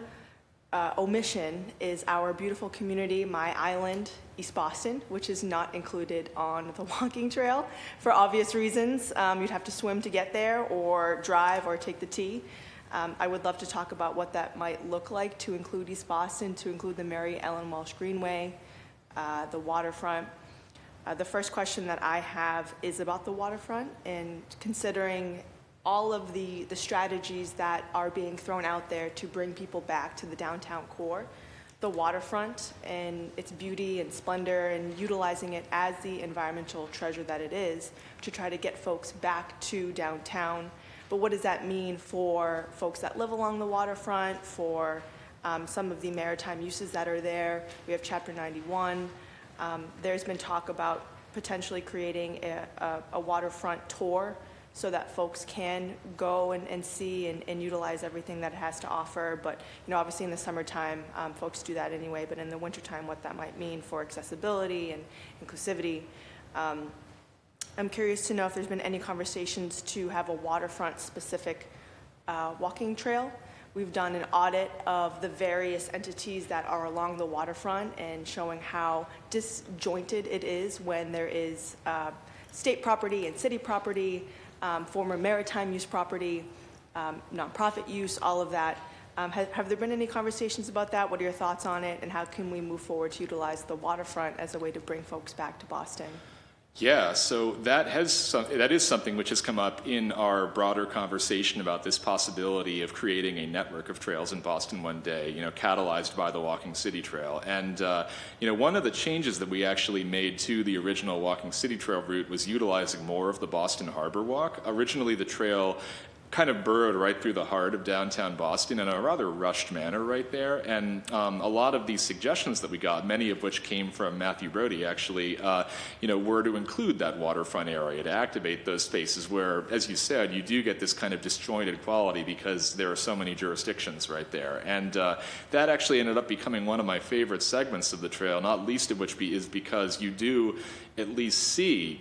omission is our beautiful community, my island, East Boston, which is not included on the walking trail for obvious reasons. You'd have to swim to get there or drive or take the T. I would love to talk about what that might look like to include East Boston, to include the Mary Ellen Walsh Greenway, the waterfront. The first question that I have is about the waterfront, and considering all of the strategies that are being thrown out there to bring people back to the downtown core, the waterfront and its beauty and splendor, and utilizing it as the environmental treasure that it is to try to get folks back to downtown. But what does that mean for folks that live along the waterfront, for some of the maritime uses that are there? We have Chapter 91. There's been talk about potentially creating a waterfront tour so that folks can go and see and utilize everything that it has to offer. But obviously in the summertime, folks do that anyway, but in the wintertime, what that might mean for accessibility and inclusivity. I'm curious to know if there's been any conversations to have a waterfront specific walking trail. We've done an audit of the various entities that are along the waterfront and showing how disjointed it is when there is state property and city property, former maritime use property, nonprofit use, all of that. Have there been any conversations about that? What are your thoughts on it, and how can we move forward to utilize the waterfront as a way to bring folks back to Boston? Yeah, so that is something which has come up in our broader conversation about this possibility of creating a network of trails in Boston one day, catalyzed by the Walking City Trail. And, one of the changes that we actually made to the original Walking City Trail route was utilizing more of the Boston Harbor Walk. Originally, the trail kind of burrowed right through the heart of downtown Boston in a rather rushed manner right there. And a lot of these suggestions that we got, many of which came from Matthew Brody actually, were to include that waterfront area, to activate those spaces where, as you said, you do get this kind of disjointed quality because there are so many jurisdictions right there. And that actually ended up becoming one of my favorite segments of the trail, not least of which is because you do at least see,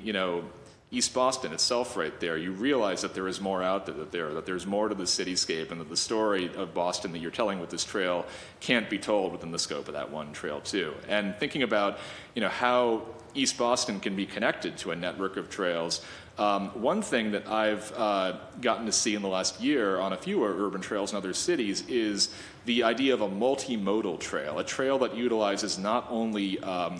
East Boston itself right there. You realize that there is more out there, that there's more to the cityscape, and that the story of Boston that you're telling with this trail can't be told within the scope of that one trail too. And thinking about, how East Boston can be connected to a network of trails, one thing that I've gotten to see in the last year on a few urban trails in other cities is the idea of a multimodal trail, a trail that utilizes not only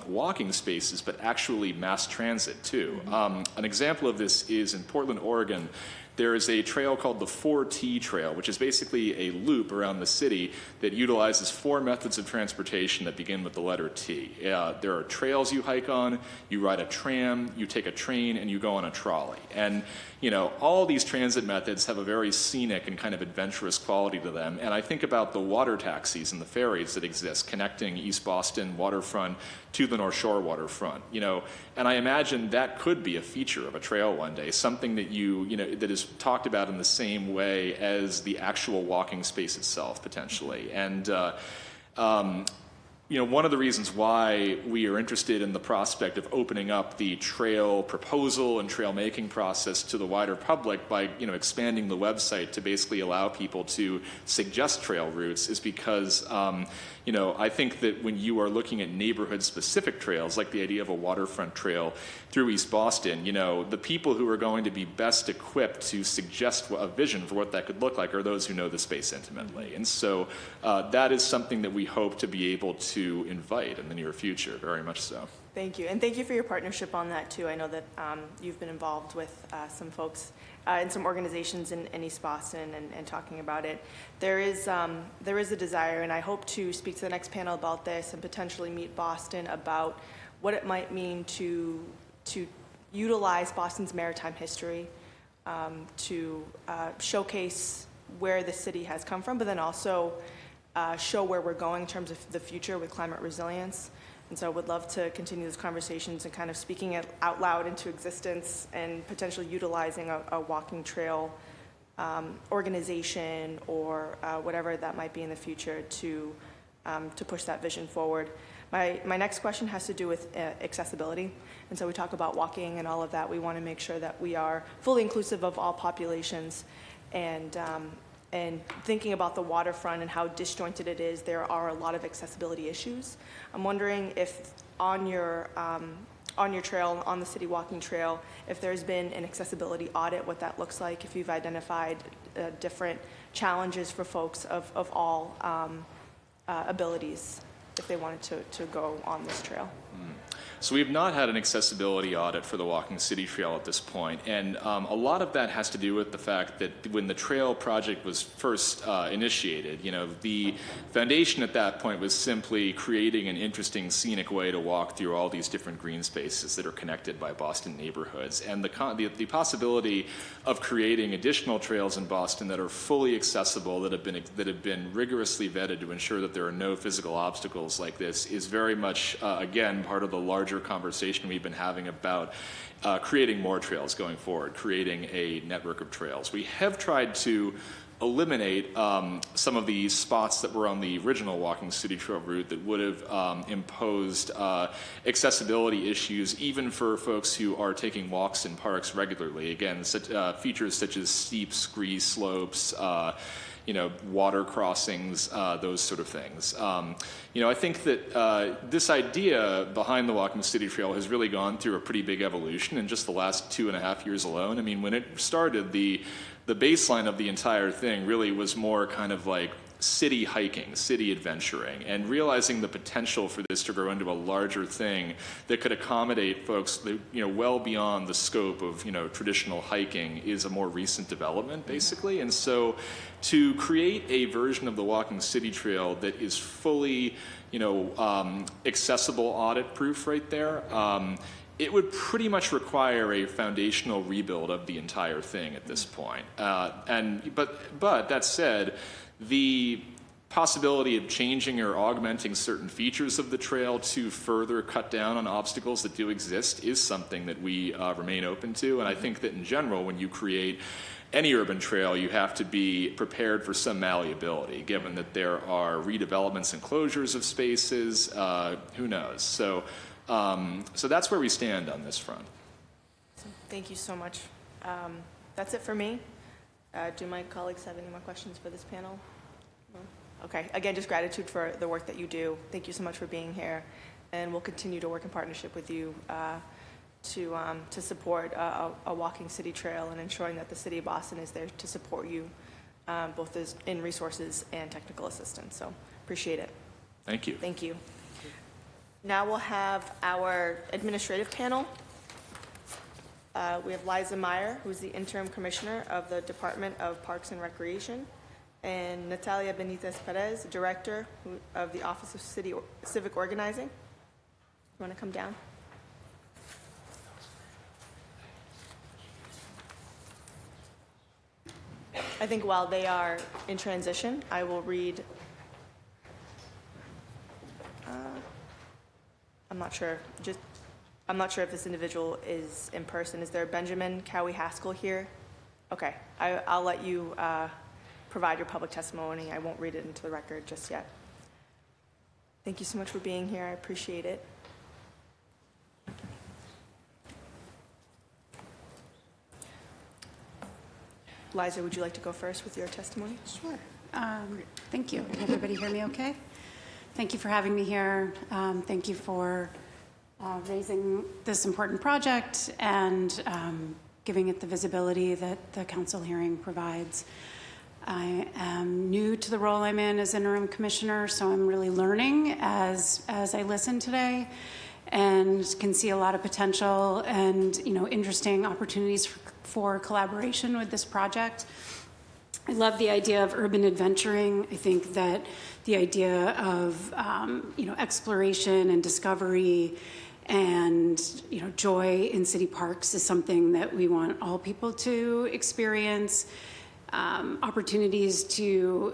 walking spaces, but actually mass transit too. An example of this is in Portland, Oregon. There is a trail called the 4T Trail, which is basically a loop around the city that utilizes 4 methods of transportation that begin with the letter T. There are trails you hike on, you ride a tram, you take a train, and you go on a trolley. And all these transit methods have a very scenic and kind of adventurous quality to them. And I think about the water taxis and the ferries that exist connecting East Boston waterfront to the North Shore waterfront, and I imagine that could be a feature of a trail one day, something that that is talked about in the same way as the actual walking space itself, potentially. And one of the reasons why we are interested in the prospect of opening up the trail proposal and trail making process to the wider public by, expanding the website to basically allow people to suggest trail routes is because, I think that when you are looking at neighborhood-specific trails, like the idea of a waterfront trail through East Boston, the people who are going to be best equipped to suggest a vision for what that could look like are those who know the space intimately. And so that is something that we hope to be able to invite in the near future, very much so. Thank you, and thank you for your partnership on that too. I know that you've been involved with some folks in some organizations in East Boston and talking about it. There is a desire, and I hope to speak to the next panel about this and potentially meet Boston about what it might mean to utilize Boston's maritime history to showcase where the city has come from, but then also show where we're going in terms of the future with climate resilience. And so I would love to continue those conversations and kind of speaking it out loud into existence and potentially utilizing a walking trail organization or whatever that might be in the future to push that vision forward. My next question has to do with accessibility. And so we talk about walking and all of that. We want to make sure that we are fully inclusive of all populations. And thinking about the waterfront and how disjointed it is, there are a lot of accessibility issues. I'm wondering if on your trail, on the city walking trail, if there's been an accessibility audit, what that looks like, if you've identified different challenges for folks of all abilities if they wanted to go on this trail. So we have not had an accessibility audit for the Walking City Trail at this point, and a lot of that has to do with the fact that when the trail project was first initiated, the foundation at that point was simply creating an interesting scenic way to walk through all these different green spaces that are connected by Boston neighborhoods, and the possibility of creating additional trails in Boston that are fully accessible, that have been rigorously vetted to ensure that there are no physical obstacles like this is very much again part of the larger conversation we've been having about creating more trails going forward, creating a network of trails. We have tried to eliminate some of the spots that were on the original Walking City Trail route that would have imposed accessibility issues even for folks who are taking walks in parks regularly. Again, features such as steep scree slopes, water crossings, those sort of things. I think that this idea behind the Walking City Trail has really gone through a pretty big evolution in just the last 2.5 years alone. I mean, when it started, the baseline of the entire thing really was more kind of like city hiking, city adventuring, and realizing the potential for this to grow into a larger thing that could accommodate folks that, well beyond the scope of, traditional hiking is a more recent development, basically. And so to create a version of the Walking City Trail that is fully, accessible, audit-proof right there, it would pretty much require a foundational rebuild of the entire thing at this point. But that said, the possibility of changing or augmenting certain features of the trail to further cut down on obstacles that do exist is something that we remain open to. And I think that in general, when you create any urban trail, you have to be prepared for some malleability, given that there are redevelopments and closures of spaces. Who knows? So that's where we stand on this front. Thank you so much. That's it for me. Do my colleagues have any more questions for this panel? No? Okay. Again, just gratitude for the work that you do. Thank you so much for being here, and we'll continue to work in partnership with you to support a walking city trail and ensuring that the city of Boston is there to support you, both in resources and technical assistance. So appreciate it. Thank you. Thank you. Now we'll have our administrative panel. We have Liza Meyer, who's the interim commissioner of the Department of Parks and Recreation, and Natalia Benitez Perez, director of the Office of Civic Organizing. You want to come down? I think while they are in transition, I will read. I'm not sure if this individual is in person. Is there Benjamin Cowie Haskell here? Okay, I'll let you provide your public testimony. I won't read it into the record just yet. Thank you so much for being here. I appreciate it. Liza, would you like to go first with your testimony? Sure. Thank you. Can everybody hear me okay? Thank you for having me here. Thank you for raising this important project and giving it the visibility that the council hearing provides. I am new to the role I'm in as interim commissioner, so I'm really learning as I listen today, and can see a lot of potential and interesting opportunities for collaboration with this project. I love the idea of urban adventuring. I think that the idea of exploration and discovery and joy in city parks is something that we want all people to experience. Opportunities to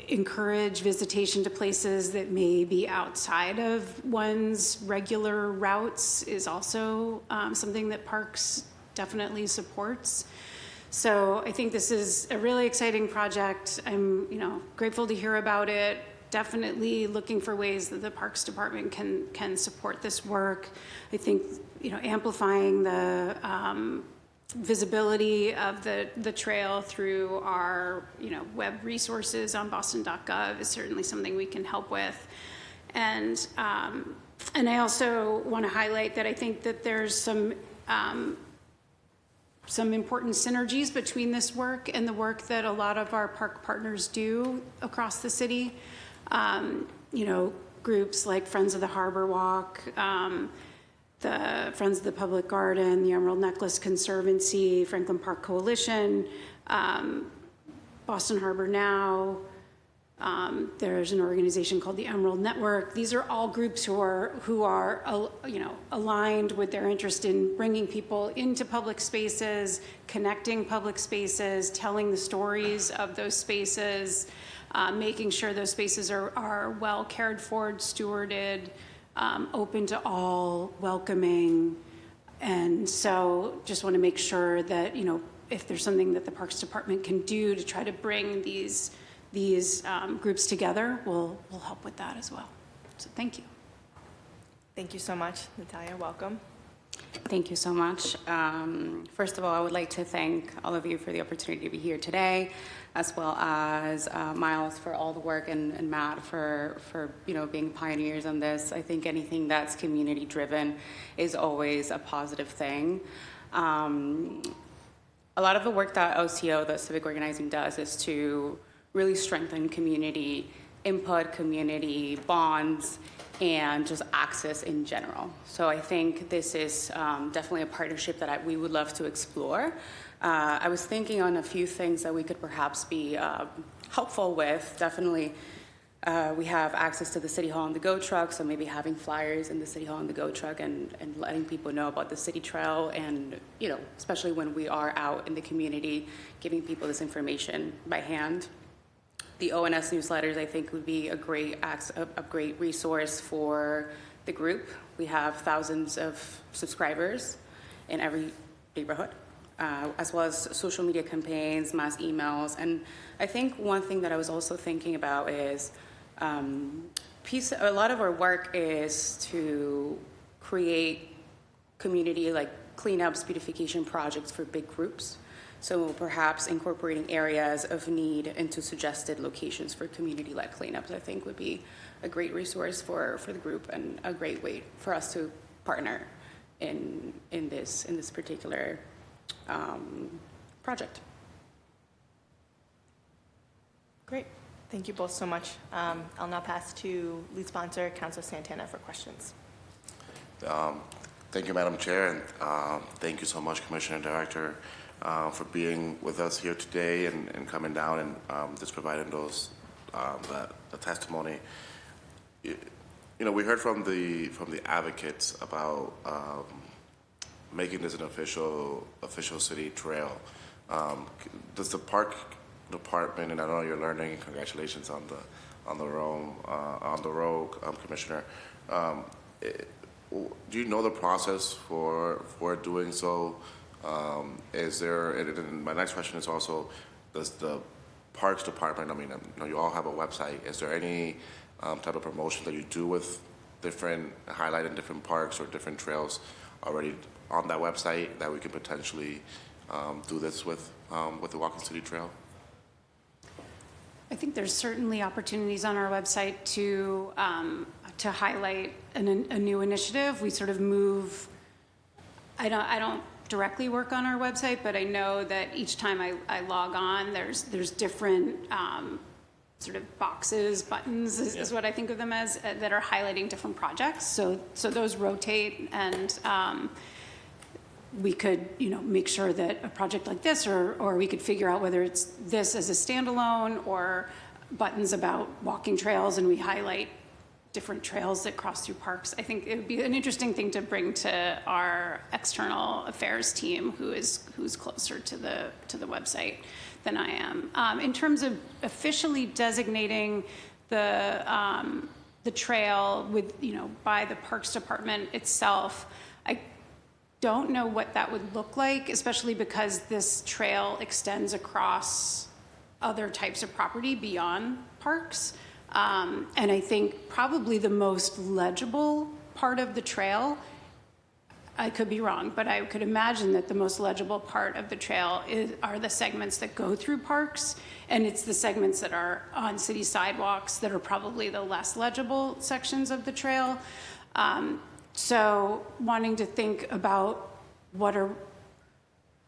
encourage visitation to places that may be outside of one's regular routes is also something that parks definitely supports. So I think this is a really exciting project. I'm grateful to hear about it. Definitely looking for ways that the Parks Department can support this work. I think amplifying the visibility of the trail through our web resources on boston.gov is certainly something we can help with. And I also want to highlight that I think that there's some important synergies between this work and the work that a lot of our park partners do across the city. Groups like Friends of the Harbor Walk, the Friends of the Public Garden, the Emerald Necklace Conservancy, Franklin Park Coalition, Boston Harbor Now. There's an organization called the Emerald Network. These are all groups who are aligned with their interest in bringing people into public spaces, connecting public spaces, telling the stories of those spaces, making sure those spaces are well cared for, stewarded, open to all, welcoming. And so just want to make sure that, if there's something that the Parks Department can do to try to bring these groups together, we'll help with that as well. So thank you. Thank you so much, Natalia. Welcome. Thank you so much. First of all, I would like to thank all of you for the opportunity to be here today, as well as Miles for all the work and Matt for being pioneers on this. I think anything that's community driven is always a positive thing. A lot of the work that OCO, that civic organizing, does is to really strengthen community input, community bonds, and just access in general. So I think this is definitely a partnership that we would love to explore. I was thinking on a few things that we could perhaps be helpful with. Definitely, we have access to the City Hall on the Go truck, so maybe having flyers in the City Hall on the Go truck and letting people know about the city trail, and especially when we are out in the community, giving people this information by hand. The ONS newsletters, I think, would be a great resource for the group. We have thousands of subscribers in every neighborhood, as well as social media campaigns, mass emails. And I think one thing that I was also thinking about is a lot of our work is to create community, like cleanups, beautification projects for big groups. So perhaps incorporating areas of need into suggested locations for community-led cleanups, I think, would be a great resource for the group and a great way for us to partner in this particular project. Great. Thank you both so much. I'll now pass to lead sponsor, Councilor Santana, for questions. Thank you, Madam Chair, and thank you so much, Commissioner and Director, for being with us here today and coming down and just providing those the testimony. We heard from the advocates about making this an official city trail. Does the Park Department, and I know you're learning, and congratulations on the road, Commissioner. Do you know the process for doing so? Is there? And my next question is also, does the Parks Department? I mean, you all have a website. Is there any type of promotion that you do with highlighting different parks or different trails already on that website that we could potentially do this with the Walking City Trail? I think there's certainly opportunities on our website to highlight a new initiative. We sort of move. I don't directly work on our website, but I know that each time I log on, there's different sort of boxes, buttons is what I think of them as, that are highlighting different projects. So those rotate, and we could make sure that a project like this, or we could figure out whether it's this as a standalone or buttons about walking trails, and we highlight different trails that cross through parks. I think it would be an interesting thing to bring to our external affairs team, who's closer to the website than I am. In terms of officially designating the trail by the Parks Department itself, I don't know what that would look like, especially because this trail extends across other types of property beyond parks. And I think probably the most legible part of the trail, I could be wrong, but I could imagine that the most legible part of the trail are the segments that go through parks, and it's the segments that are on city sidewalks that are probably the less legible sections of the trail. So wanting to think about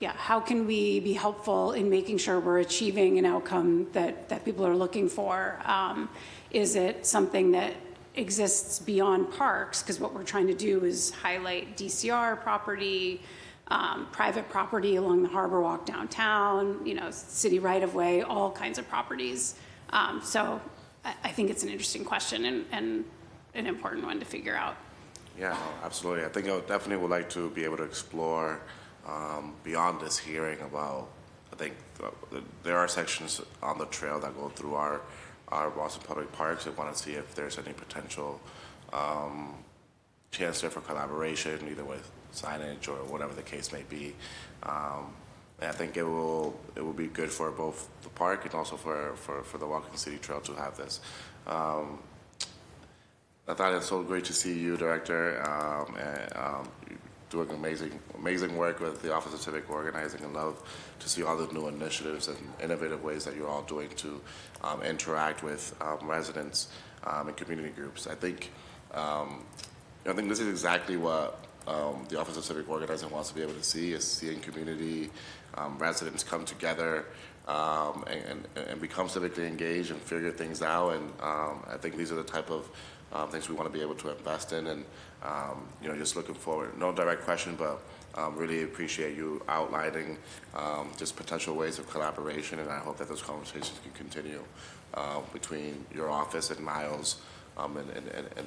how can we be helpful in making sure we're achieving an outcome that people are looking for? Is it something that exists beyond parks? Because what we're trying to do is highlight DCR property, private property along the Harbor Walk downtown, city right-of-way, all kinds of properties. So I think it's an interesting question and an important one to figure out. Yeah, no, absolutely. I think I definitely would like to be able to explore beyond this hearing about, I think there are sections on the trail that go through our Boston Public Parks. I want to see if there's any potential chance there for collaboration, either with signage or whatever the case may be. And I think it will be good for both the park and also for the Walking City Trail to have this. I thought it's so great to see you, Director, doing amazing work with the Office of Civic Organizing, and love to see all the new initiatives and innovative ways that you're all doing to interact with residents and community groups. I think this is exactly what the Office of Civic Organizing wants to be able to see, is seeing community residents come together and become civically engaged and figure things out. And I think these are the type of things we want to be able to invest in, and just looking forward. No direct question, but really appreciate you outlining just potential ways of collaboration, and I hope that those conversations can continue between your office and Miles and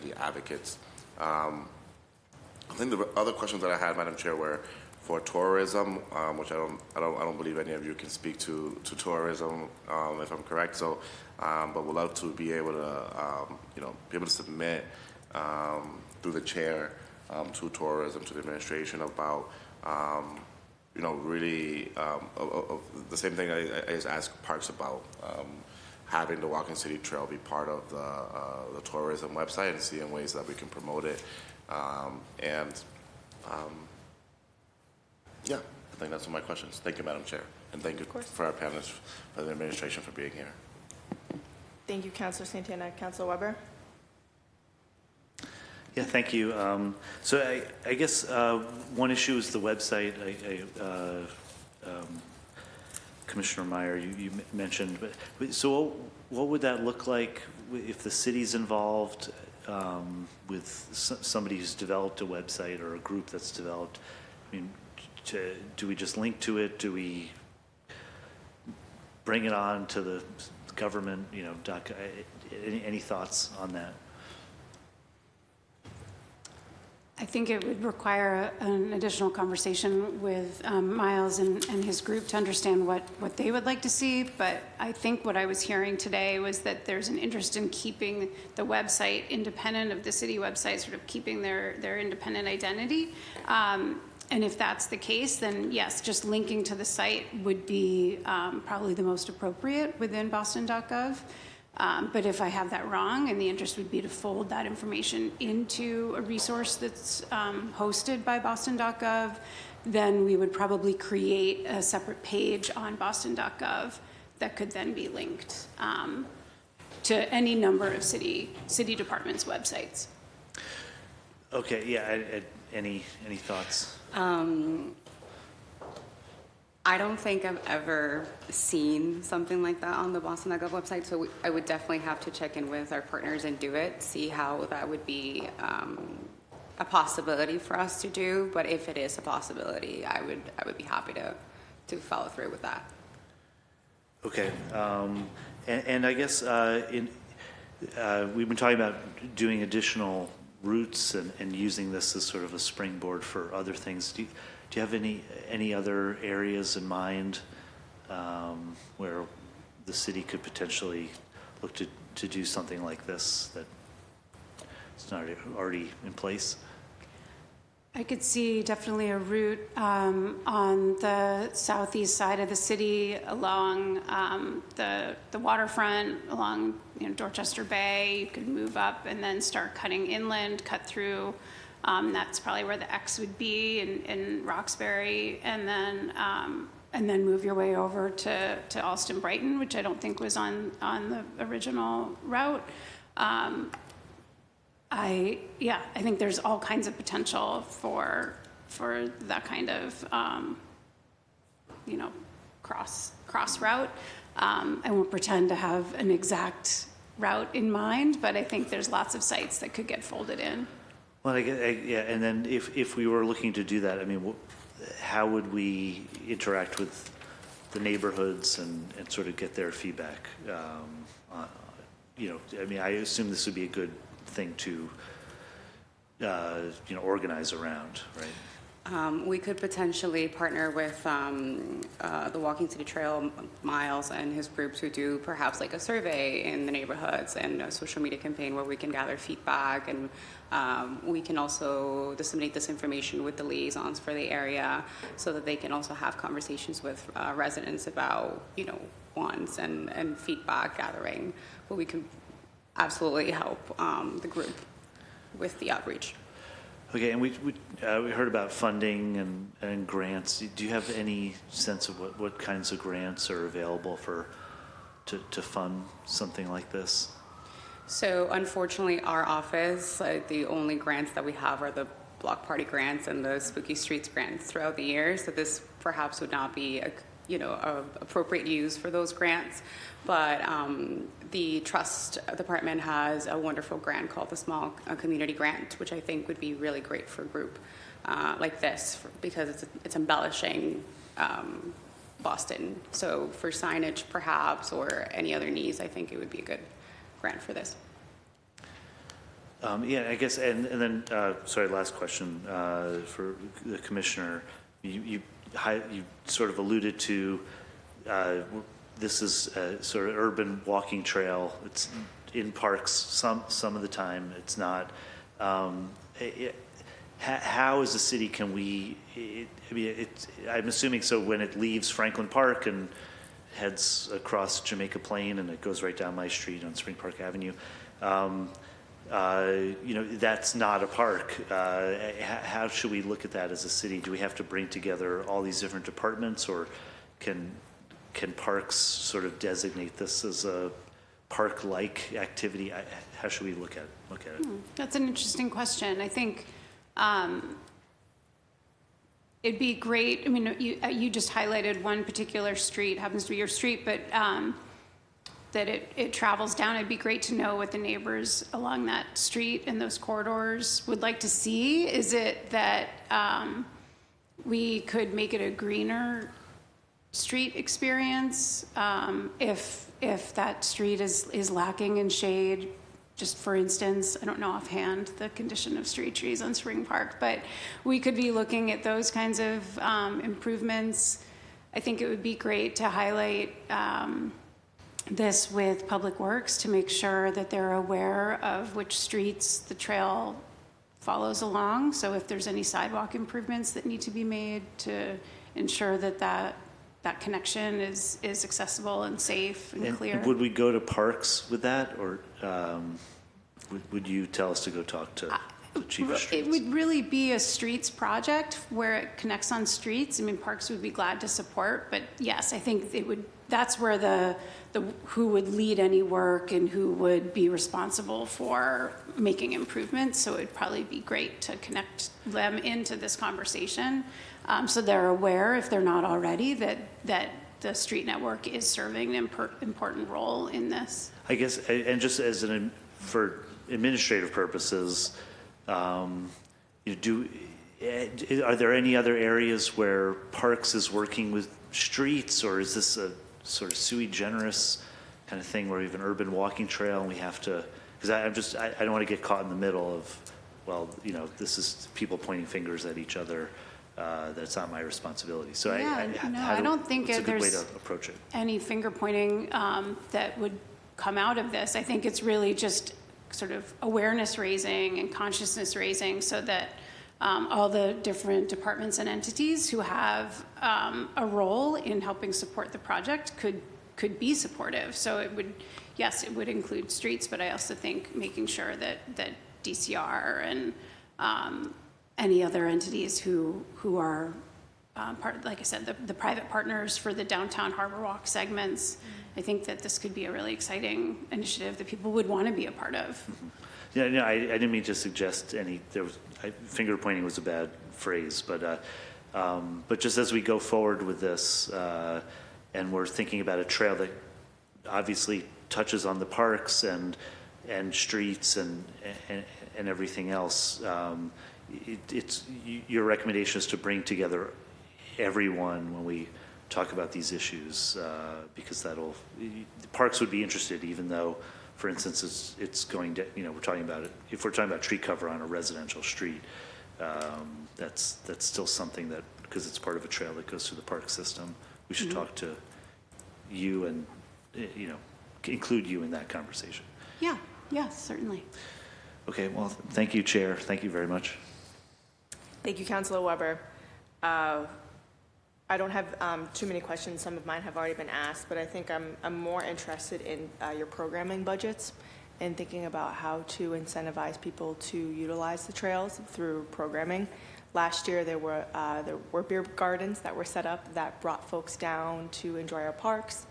the advocates. I think the other questions that I had, Madam Chair, were for tourism, which I don't believe any of you can speak to tourism, if I'm correct. So, but we'd love to be able to submit through the chair to tourism, to the administration, about really the same thing I just asked Parks about, having the Walking City Trail be part of the tourism website and seeing ways that we can promote it. Yeah, I think that's all my questions. Thank you, Madam Chair, and thank you for our panelists, for the administration, for being here. Thank you, Councilor Santana. Councilor Weber? Yeah, thank you. So I guess one issue is the website. Commissioner Meyer, you mentioned, but so what would that look like if the city's involved with somebody who's developed a website, or a group that's developed? I mean, do we just link to it? Do we bring it on to the government? Any thoughts on that? I think it would require an additional conversation with Miles and his group to understand what they would like to see. But I think what I was hearing today was that there's an interest in keeping the website independent of the city website, sort of keeping their independent identity. And if that's the case, then yes, just linking to the site would be probably the most appropriate within boston.gov. But if I have that wrong, and the interest would be to fold that information into a resource that's hosted by boston.gov, then we would probably create a separate page on boston.gov that could then be linked to any number of city departments' websites. Okay, yeah, any thoughts? I don't think I've ever seen something like that on the Boston.gov website, so I would definitely have to check in with our partners and do it, see how that would be a possibility for us to do. But if it is a possibility, I would be happy to follow through with that. Okay, and I guess we've been talking about doing additional routes and using this as sort of a springboard for other things. Do you have any other areas in mind where the city could potentially look to do something like this that is not already in place? I could see definitely a route on the southeast side of the city, along the waterfront, along Dorchester Bay. You could move up and then start cutting inland, cut through. That's probably where the X would be in Roxbury, and then move your way over to Alston Brighton, which I don't think was on the original route. I think there's all kinds of potential for that kind of cross route. I won't pretend to have an exact route in mind, but I think there's lots of sites that could get folded in. Well, yeah, and then if we were looking to do that, I mean, how would we interact with the neighborhoods and sort of get their feedback? I mean, I assume this would be a good thing to, organize around, right? We could potentially partner with the Walking City Trail, Miles and his groups who do perhaps like a survey in the neighborhoods and a social media campaign where we can gather feedback, and we can also disseminate this information with the liaisons for the area so that they can also have conversations with residents about, wants and feedback gathering. But we can absolutely help the group with the outreach. Okay, and we heard about funding and grants. Do you have any sense of what kinds of grants are available to fund something like this? So unfortunately, our office, the only grants that we have are the block party grants and the Spooky Streets grants throughout the year. So this perhaps would not be a appropriate use for those grants. But the trust department has a wonderful grant called the Small Community Grant, which I think would be really great for a group like this because it's embellishing Boston. So for signage perhaps or any other needs, I think it would be a good grant for this. Yeah, I guess, and then, sorry, last question for the commissioner. You sort of alluded to this is a sort of urban walking trail. It's in parks some of the time. It's not. How as a city can we? I'm assuming so. When it leaves Franklin Park and heads across Jamaica Plain and it goes right down my street on Spring Park Avenue. That's not a park. How should we look at that as a city? Do we have to bring together all these different departments, or can parks sort of designate this as a park-like activity? How should we look at it? That's an interesting question. I think it'd be great. I mean, you just highlighted one particular street, happens to be your street, but that it travels down. It'd be great to know what the neighbors along that street and those corridors would like to see. Is it that we could make it a greener street experience if that street is lacking in shade? Just for instance, I don't know offhand the condition of street trees on Spring Park, but we could be looking at those kinds of improvements. I think it would be great to highlight this with Public Works to make sure that they're aware of which streets the trail follows along. So if there's any sidewalk improvements that need to be made to ensure that connection is accessible and safe and clear. Would we go to parks with that, or would you tell us to go talk to the chief of streets? It would really be a streets project where it connects on streets. I mean, parks would be glad to support, but yes, I think it would. That's where the who would lead any work and who would be responsible for making improvements. So it'd probably be great to connect them into this conversation, so they're aware, if they're not already, that the street network is serving an important role in this. I guess, and just as for administrative purposes, are there any other areas where Parks is working with streets, or is this a sort of sui generis kind of thing where we have an urban walking trail and we have to, because I don't want to get caught in the middle of, well, this is people pointing fingers at each other. That's not my responsibility. So I don't think it's a good way there's to approach it. any finger pointing that would come out of this. I think it's really just sort of awareness raising and consciousness raising so that all the different departments and entities who have a role in helping support the project could be supportive. So it would include streets, but I also think making sure that DCR and any other entities who are like I said, the private partners for the downtown Harbor Walk segments. I think that this could be a really exciting initiative that people would want to be a part of. Mm-hmm. Yeah, no, I didn't mean to suggest any. Finger pointing was a bad phrase, but just as we go forward with this, and we're thinking about a trail that obviously touches on the parks and streets and everything else, it's your recommendation is to bring together everyone when we talk about these issues, because the parks would be interested, even though, for instance, it's going to, we're talking about it, if we're talking about tree cover on a residential street, That's still something that, because it's part of a trail that goes through the park system, we should talk to you and, include you in that conversation. Yeah, yeah, certainly. Okay, well, thank you, Chair. Thank you very much. Thank you, Councilor Weber. I don't have too many questions. Some of mine have already been asked, but I think I'm more interested in your programming budgets and thinking about how to incentivize people to utilize the trails through programming. Last year, there were beer gardens that were set up that brought folks down to enjoy our parks.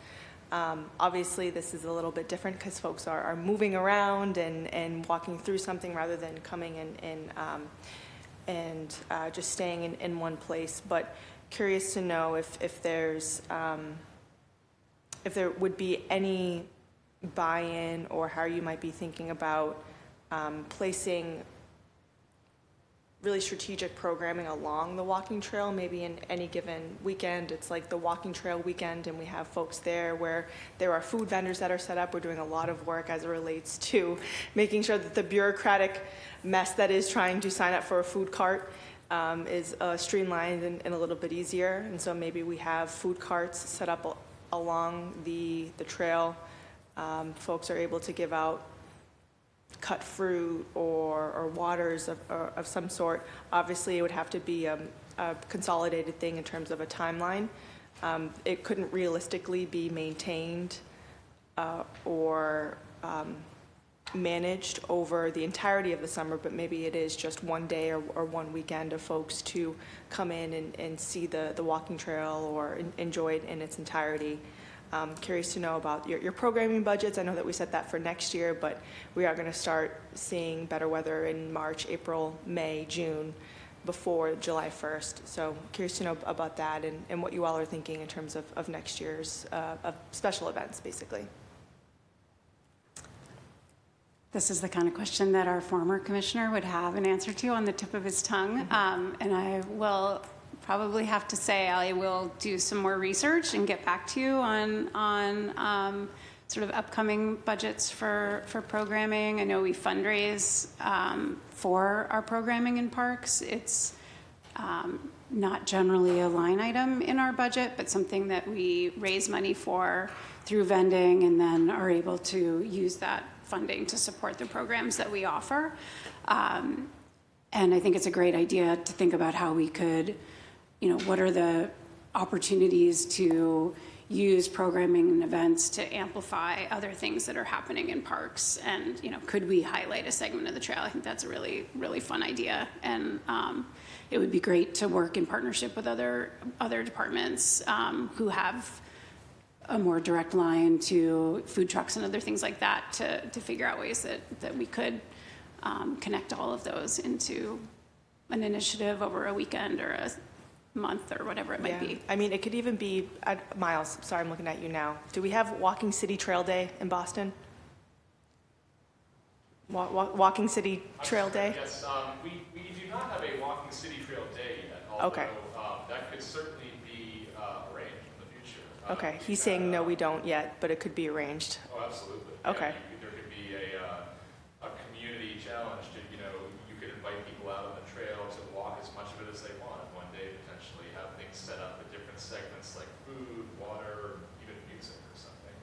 Obviously, this is a little bit different because folks are moving around and walking through something rather than coming and just staying in one place. But curious to know if there would be any buy-in or how you might be thinking about placing really strategic programming along the walking trail, maybe in any given weekend. It's like the walking trail weekend, and we have folks there where there are food vendors that are set up. We're doing a lot of work as it relates to making sure that the bureaucratic mess that is trying to sign up for a food cart is streamlined and a little bit easier. And so maybe we have food carts set up along the trail. Folks are able to give out cut fruit or waters of some sort. Obviously, it would have to be a consolidated thing in terms of a timeline. It couldn't realistically be maintained or managed over the entirety of the summer, but maybe it is just one day or one weekend of folks to come in and see the walking trail or enjoy it in its entirety. Curious to know about your programming budgets. I know that we set that for next year, but we are going to start seeing better weather in March, April, May, June, before July 1st. So curious to know about that and what you all are thinking in terms of next year's of special events, basically. This is the kind of question that our former commissioner would have an answer to on the tip of his tongue. And I will probably have to say I will do some more research and get back to you on sort of upcoming budgets for programming. I know we fundraise for our programming in parks. It's not generally a line item in our budget, but something that we raise money for through vending and then are able to use that funding to support the programs that we offer. And I think it's a great idea to think about how we could, what are the opportunities to use programming and events to amplify other things that are happening in parks? And, could we highlight a segment of the trail? I think that's a really, really fun idea. And it would be great to work in partnership with other departments who have a more direct line to food trucks and other things like that to figure out ways that we could connect all of those into an initiative over a weekend or a month or whatever it might be. I mean, it could even be, Miles, sorry, I'm looking at you now. Do we have Walking City Trail Day in Boston? Walking City Trail Day? Yes, we do not have a Walking City Trail Day yet, although Okay. That could certainly be arranged in the future. Okay, he's saying no, we don't yet, but it could be arranged. Oh, absolutely. Okay. Yeah, there could be a community challenge to, you could invite people out on the trail to walk as much of it as they want. One day, potentially have things set up at different segments like food, water, even music or something.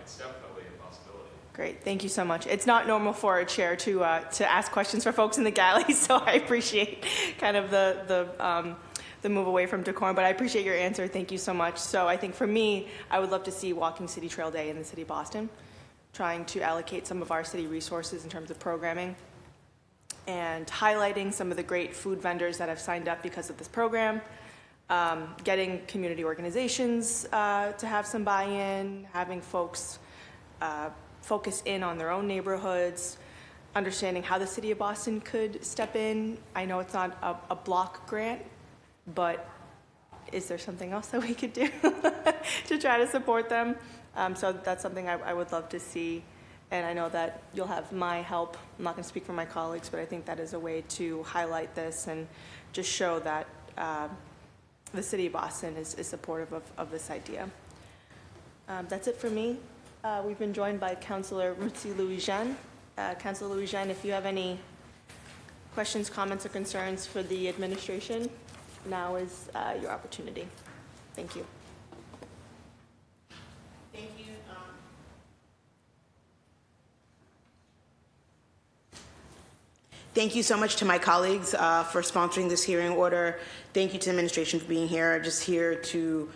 It's definitely a possibility. Great, thank you so much. It's not normal for a chair to ask questions for folks in the galley, so I appreciate kind of the move away from decorum, but I appreciate your answer. Thank you so much. So I think for me, I would love to see Walking City Trail Day in the city of Boston, trying to allocate some of our city resources in terms of programming and highlighting some of the great food vendors that have signed up because of this program, getting community organizations to have some buy-in, having folks focus in on their own neighborhoods, understanding how the city of Boston could step in. I know it's not a block grant, but is there something else that we could do to try to support them? So that's something I would love to see. And I know that you'll have my help. I'm not going to speak for my colleagues, but I think that is a way to highlight this and just show that the city of Boston is supportive of this idea. That's it for me. We've been joined by Councilor Louis-Jean. Councilor Louis-Jean, if you have any Questions, comments, or concerns for the administration? Now is your opportunity. Thank you. Thank you. Thank you so much to my colleagues for sponsoring this hearing order. Thank you to the administration for being here. Just here to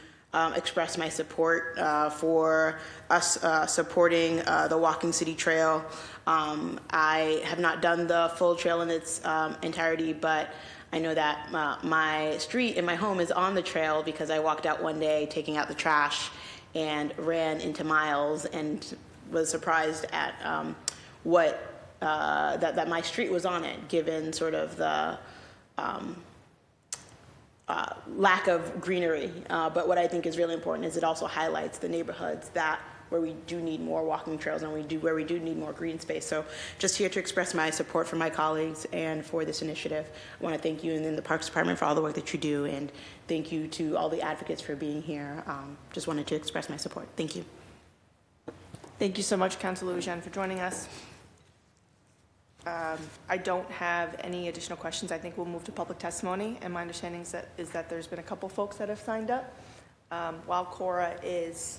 express my support for us supporting the Walking City Trail. I have not done the full trail in its entirety, but I know that my street in my home is on the trail because I walked out one day taking out the trash and ran into Miles and was surprised at that my street was on it, given sort of the lack of greenery. But what I think is really important is it also highlights the neighborhoods where we do need more walking trails and where we do need more green space. So just here to express my support for my colleagues and for this initiative. I want to thank you and then the Parks Department for all the work that you do, and thank you to all the advocates for being here. Just wanted to express my support. Thank you. Thank you so much, Councilor Lujan, for joining us. I don't have any additional questions. I think we'll move to public testimony, and my understanding is that there's been a couple folks that have signed up. While Cora is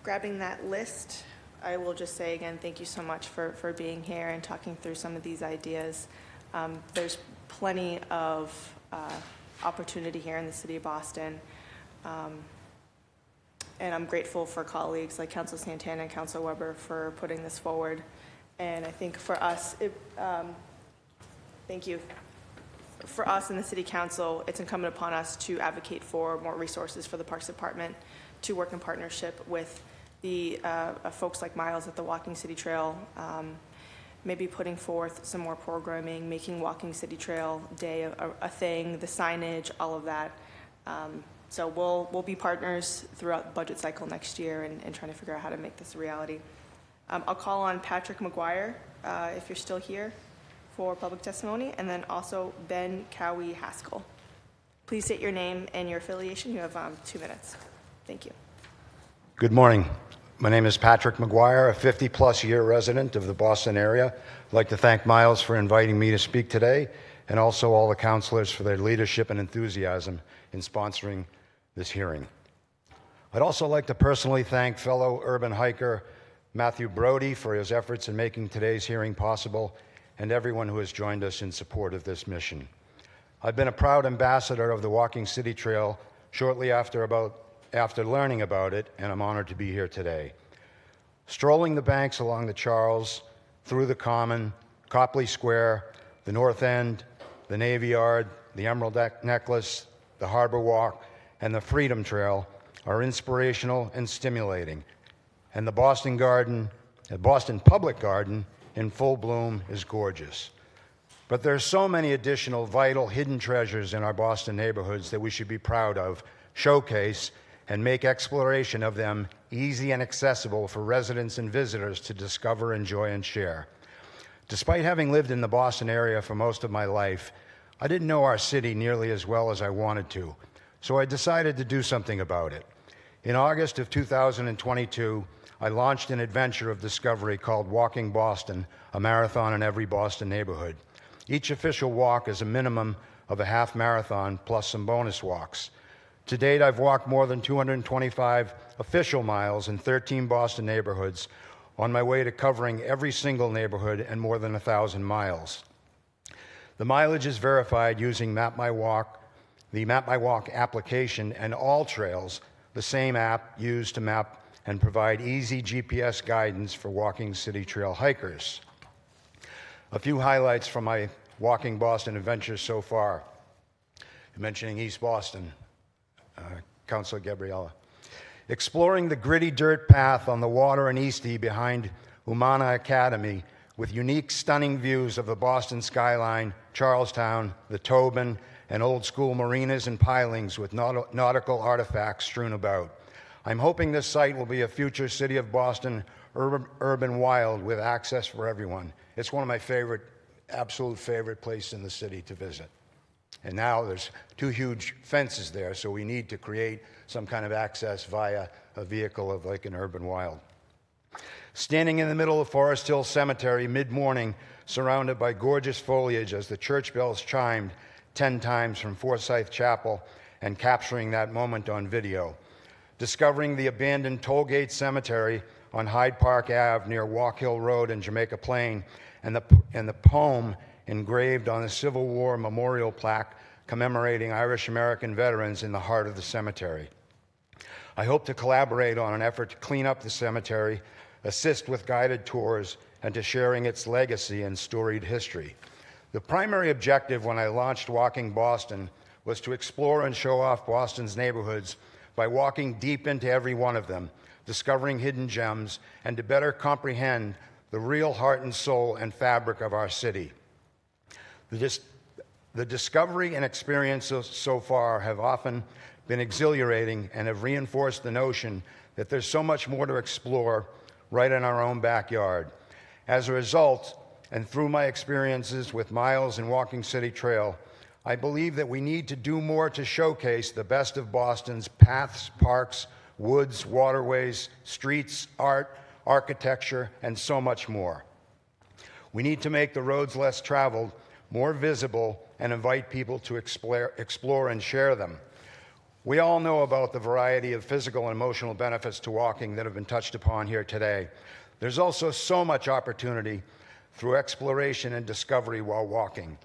grabbing that list, I will just say again, thank you so much for being here and talking through some of these ideas. There's plenty of opportunity here in the city of Boston, and I'm grateful for colleagues like Councilor Santana and Councilor Weber for putting this forward. And I think for us, thank you. For us in the City Council, it's incumbent upon us to advocate for more resources for the Parks Department to work in partnership with the folks like Miles at the Walking City Trail, maybe putting forth some more programming, making Walking City Trail Day a thing, the signage, all of that. So we'll be partners throughout the budget cycle next year and trying to figure out how to make this a reality. I'll call on Patrick McGuire, if you're still here, for public testimony, and then also Ben Cowie Haskell. Please state your name and your affiliation. You have 2 minutes. Thank you. Good morning. My name is Patrick McGuire, a 50-plus year resident of the Boston area. I'd like to thank Miles for inviting me to speak today, and also all the councilors for their leadership and enthusiasm in sponsoring this hearing. I'd also like to personally thank fellow urban hiker Matthew Brody for his efforts in making today's hearing possible, and everyone who has joined us in support of this mission. I've been a proud ambassador of the Walking City Trail shortly after learning about it, and I'm honored to be here today. Strolling the banks along the Charles, through the Common, Copley Square, the North End, the Navy Yard, the Emerald Necklace, the Harbor Walk, and the Freedom Trail are inspirational and stimulating. And the Boston Public Garden in full bloom is gorgeous. But there's so many additional vital hidden treasures in our Boston neighborhoods that we should be proud of, showcase, and make exploration of them easy and accessible for residents and visitors to discover, enjoy, and share. Despite having lived in the Boston area for most of my life, I didn't know our city nearly as well as I wanted to, so I decided to do something about it. In August of 2022, I launched an adventure of discovery called Walking Boston, a marathon in every Boston neighborhood. Each official walk is a minimum of a half marathon plus some bonus walks. To date, I've walked more than 225 official miles in 13 Boston neighborhoods on my way to covering every single neighborhood and more than 1,000 miles. The mileage is verified using Map My Walk, the Map My Walk application, and All Trails, the same app used to map and provide easy GPS guidance for Walking City Trail hikers. A few highlights from my Walking Boston adventures so far. Mentioning East Boston, Councilor Gabriella. Exploring the gritty dirt path on the water in Eastie behind Umana Academy with unique, stunning views of the Boston skyline, Charlestown, the Tobin, and old-school marinas and pilings with nautical artifacts strewn about. I'm hoping this site will be a future City of Boston urban wild with access for everyone. It's one of my absolute favorite places in the city to visit. And now there's 2 huge fences there, so we need to create some kind of access via a vehicle of like an urban wild. Standing in the middle of Forest Hill Cemetery mid-morning, surrounded by gorgeous foliage as the church bells chimed 10 times from Forsyth Chapel, and capturing that moment on video. Discovering the abandoned Tollgate Cemetery on Hyde Park Ave near Walk Hill Road in Jamaica Plain, and the poem engraved on the Civil War memorial plaque commemorating Irish American veterans in the heart of the cemetery. I hope to collaborate on an effort to clean up the cemetery, assist with guided tours, and to sharing its legacy and storied history. The primary objective when I launched Walking Boston was to explore and show off Boston's neighborhoods by walking deep into every one of them, discovering hidden gems, and to better comprehend the real heart and soul and fabric of our city. The discovery and experiences so far have often been exhilarating and have reinforced the notion that there's so much more to explore right in our own backyard. As a result, and through my experiences with Miles and Walking City Trail, I believe that we need to do more to showcase the best of Boston's paths, parks, woods, waterways, streets, art, architecture, and so much more. We need to make the roads less traveled more visible and invite people to explore and share them. We all know about the variety of physical and emotional benefits to walking that have been touched upon here today. There's also so much opportunity through exploration and discovery while walking.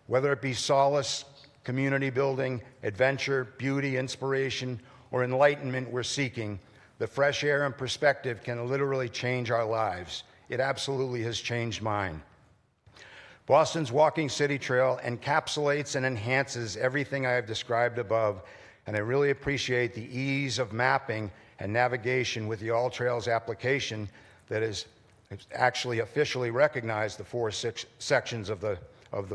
Whether it be solace, community building, adventure, beauty, inspiration, or enlightenment we're seeking, the fresh air and perspective can literally change our lives. It absolutely has changed mine. Boston's Walking City Trail encapsulates and enhances everything I have described above, and I really appreciate the ease of mapping and navigation with the All Trails application that is actually officially recognized the 4 sections of the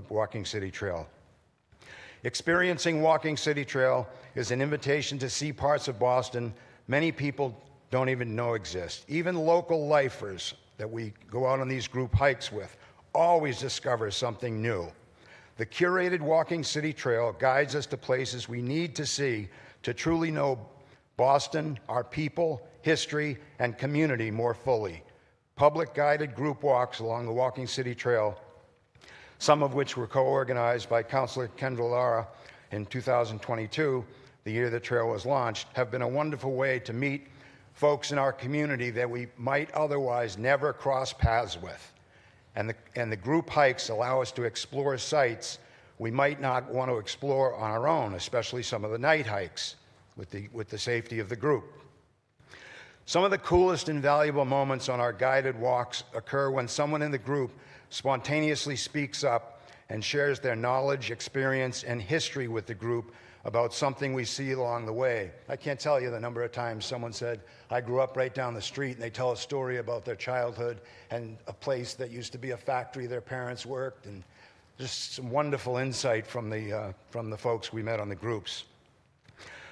Walking City Trail. Experiencing Walking City Trail is an invitation to see parts of Boston many people don't even know exist. Even local lifers that we go out on these group hikes with always discover something new. The curated Walking City Trail guides us to places we need to see to truly know Boston, our people, history, and community more fully. Public guided group walks along the Walking City Trail, some of which were co-organized by Councilor Ken Villara in 2022, the year the trail was launched, have been a wonderful way to meet folks in our community that we might otherwise never cross paths with. And the group hikes allow us to explore sites we might not want to explore on our own, especially some of the night hikes with the safety of the group. Some of the coolest and valuable moments on our guided walks occur when someone in the group spontaneously speaks up and shares their knowledge, experience, and history with the group about something we see along the way. I can't tell you the number of times someone said, I grew up right down the street, and they tell a story about their childhood and a place that used to be a factory their parents worked, and just some wonderful insight from the folks we met on the groups.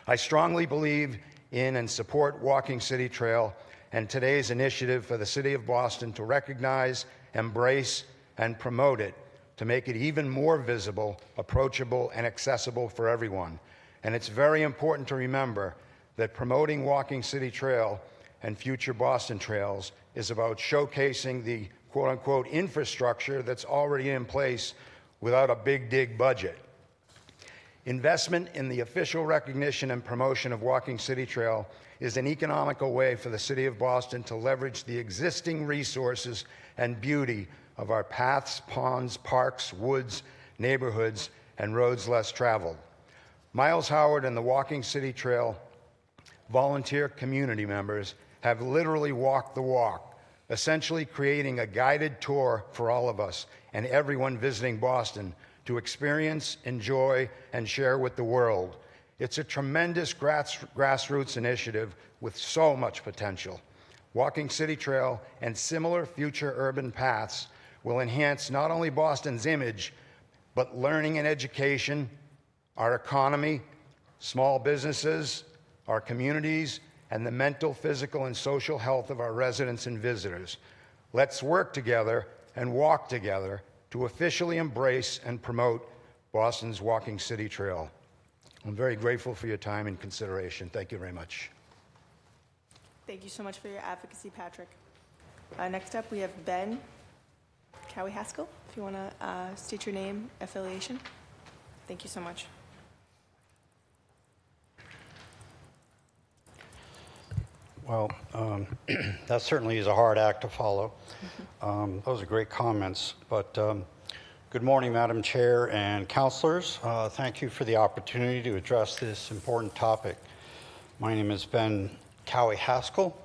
I strongly believe in and support Walking City Trail and today's initiative for the City of Boston to recognize, embrace, and promote it to make it even more visible, approachable, and accessible for everyone. And it's very important to remember that promoting Walking City Trail and future Boston trails is about showcasing the quote-unquote infrastructure that's already in place without a big dig budget. Investment in the official recognition and promotion of Walking City Trail is an economical way for the City of Boston to leverage the existing resources and beauty of our paths, ponds, parks, woods, neighborhoods, and roads less traveled. Miles Howard and the Walking City Trail volunteer community members have literally walked the walk, essentially creating a guided tour for all of us and everyone visiting Boston to experience, enjoy, and share with the world. It's a tremendous grassroots initiative with so much potential. Walking City Trail and similar future urban paths will enhance not only Boston's image, but learning and education, our economy, small businesses, our communities, and the mental, physical, and social health of our residents and visitors. Let's work together and walk together to officially embrace and promote Boston's Walking City Trail. I'm very grateful for your time and consideration. Thank you very much. Thank you so much for your advocacy, Patrick. Next up, we have Ben Cowie Haskell. If you want to state your name, affiliation. Thank you so much. Well, that certainly is a hard act to follow. Those are great comments. But good morning, Madam Chair and councilors. Thank you for the opportunity to address this important topic. My name is Ben Cowie Haskell,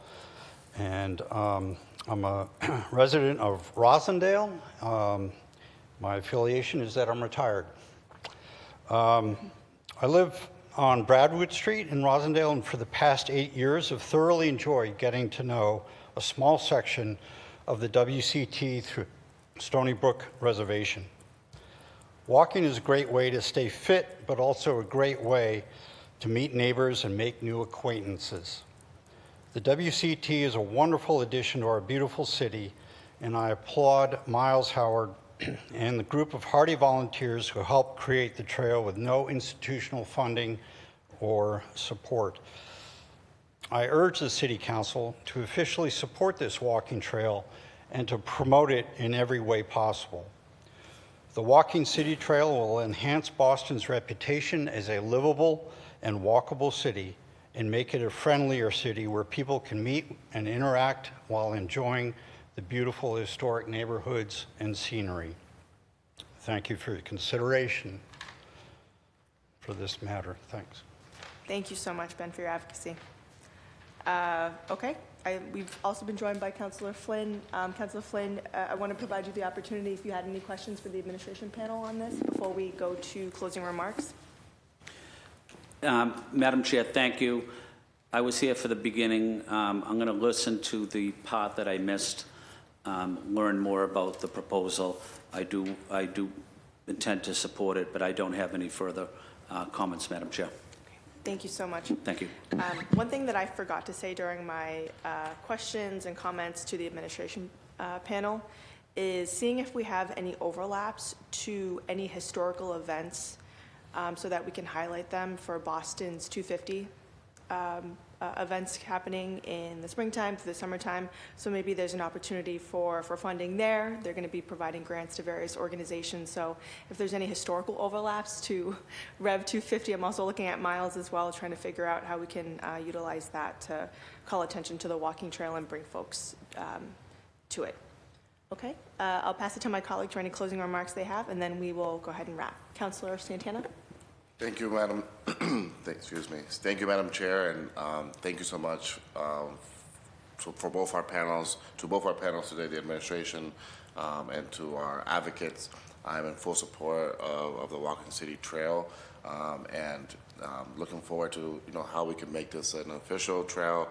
and I'm a resident of Rosendale. My affiliation is that I'm retired. I live on Bradwood Street in Rosendale, and for the past 8 years have thoroughly enjoyed getting to know a small section of the WCT through Stony Brook Reservation. Walking is a great way to stay fit, but also a great way to meet neighbors and make new acquaintances. The WCT is a wonderful addition to our beautiful city, and I applaud Miles Howard and the group of hardy volunteers who helped create the trail with no institutional funding or support. I urge the City Council to officially support this walking trail and to promote it in every way possible. The Walking City Trail will enhance Boston's reputation as a livable and walkable city and make it a friendlier city where people can meet and interact while enjoying the beautiful historic neighborhoods and scenery. Thank you for your consideration for this matter. Thanks. Thank you so much, Ben, for your advocacy. Okay, we've also been joined by Councillor Flynn. Councillor Flynn, I want to provide you the opportunity if you had any questions for the administration panel on this before we go to closing remarks. Madam Chair, thank you. I was here for the beginning. I'm going to listen to the part that I missed, learn more about the proposal. I do intend to support it, but I don't have any further comments, Madam Chair. Thank you so much. Thank you. One thing that I forgot to say during my questions and comments to the administration panel is seeing if we have any overlaps to any historical events so that we can highlight them for Boston's 250 events happening in the springtime through the summertime. So maybe there's an opportunity for funding there. They're going to be providing grants to various organizations. So if there's any historical overlaps to Rev 250, I'm also looking at Miles as well, trying to figure out how we can utilize that to call attention to the walking trail and bring folks to it. Okay, I'll pass it to my colleague for any closing remarks they have, and then we will go ahead and wrap. Councillor Santana. Thank you, Madam. Excuse me. Thank you, Madam Chair, and thank you so much for both our panels. To both our panels today, the administration and to our advocates. I'm in full support of the Walking City Trail, and looking forward to how we can make this an official trail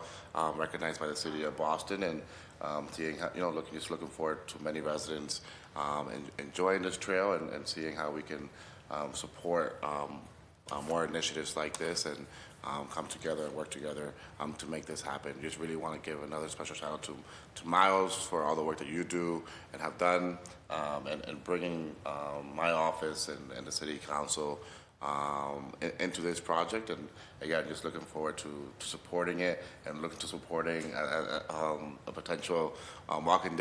recognized by the City of Boston, and seeing looking forward to many residents enjoying this trail and seeing how we can support more initiatives like this and come together and work together to make this happen. Just really want to give another special shout out to Miles for all the work that you do and have done, and bringing my office and the City Council into this project. And again, just looking forward to supporting it and looking to supporting a potential Walking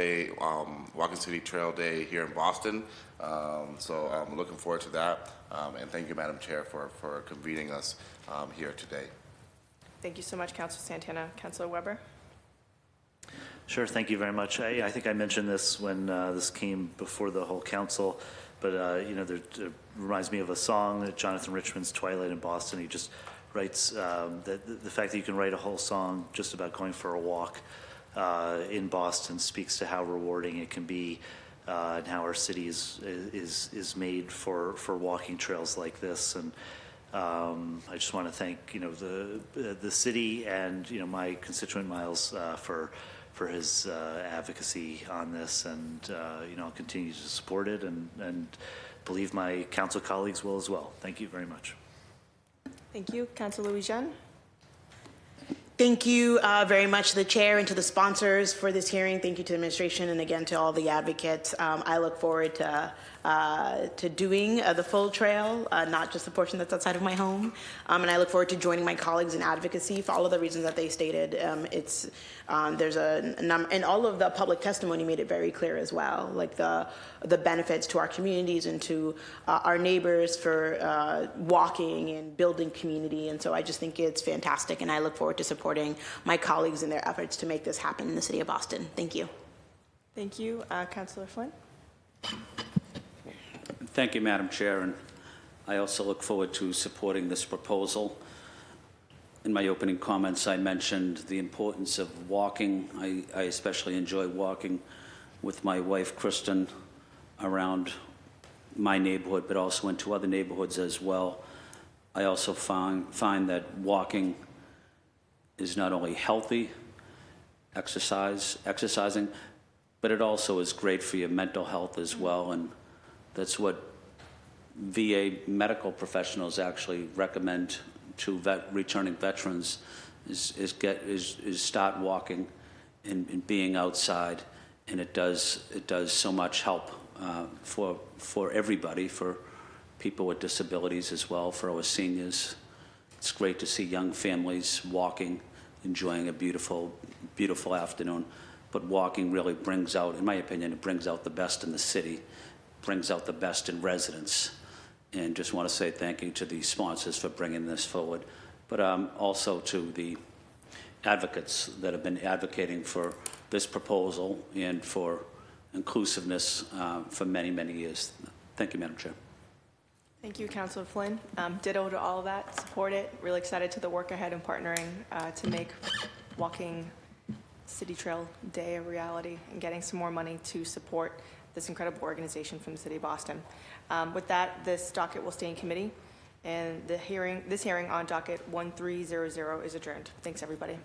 City Trail Day here in Boston. So I'm looking forward to that. And thank you, Madam Chair, for convening us here today. Thank you so much, Councillor Santana. Councillor Weber. Sure, thank you very much. I think I mentioned this when this came before the whole council, but it reminds me of a song that Jonathan Richman's "Twilight in Boston." He just writes that the fact that you can write a whole song just about going for a walk in Boston speaks to how rewarding it can be, and how our city is made for walking trails like this. And I just want to thank the city and my constituent Miles for his advocacy on this, and I'll continue to support it and believe my council colleagues will as well. Thank you very much. Thank you. Councillor Louis-Jean. Thank you very much to the chair and to the sponsors for this hearing. Thank you to the administration and again to all the advocates. I look forward to doing the full trail, not just the portion that's outside of my home. And I look forward to joining my colleagues in advocacy for all of the reasons that they stated. There's a number, and all of the public testimony made it very clear as well, like the benefits to our communities and to our neighbors for walking and building community. And so I just think it's fantastic, and I look forward to supporting my colleagues in their efforts to make this happen in the city of Boston. Thank you. Thank you. Councillor Flynn? Thank you, Madam Chair, and I also look forward to supporting this proposal. In my opening comments, I mentioned the importance of walking. I especially enjoy walking with my wife, Kristen, around my neighborhood, but also into other neighborhoods as well. I also find that walking is not only healthy, exercising, but it also is great for your mental health as well, and that's what VA medical professionals actually recommend to returning veterans is start walking and being outside, and it does so much help for everybody, for people with disabilities as well, for our seniors. It's great to see young families walking, enjoying a beautiful afternoon. But walking really brings out, in my opinion, it brings out the best in the city, brings out the best in residents. And just want to say thank you to the sponsors for bringing this forward, but also to the advocates that have been advocating for this proposal and for inclusiveness for many, many years. Thank you, Madam Chair. Thank you, Councillor Flynn. Ditto to all of that. Support it. Really excited to the work ahead and partnering to make Walking City Trail Day a reality and getting some more money to support this incredible organization from the City of Boston. With that, this docket will stay in committee, and this hearing on docket 1300 is adjourned. Thanks, everybody.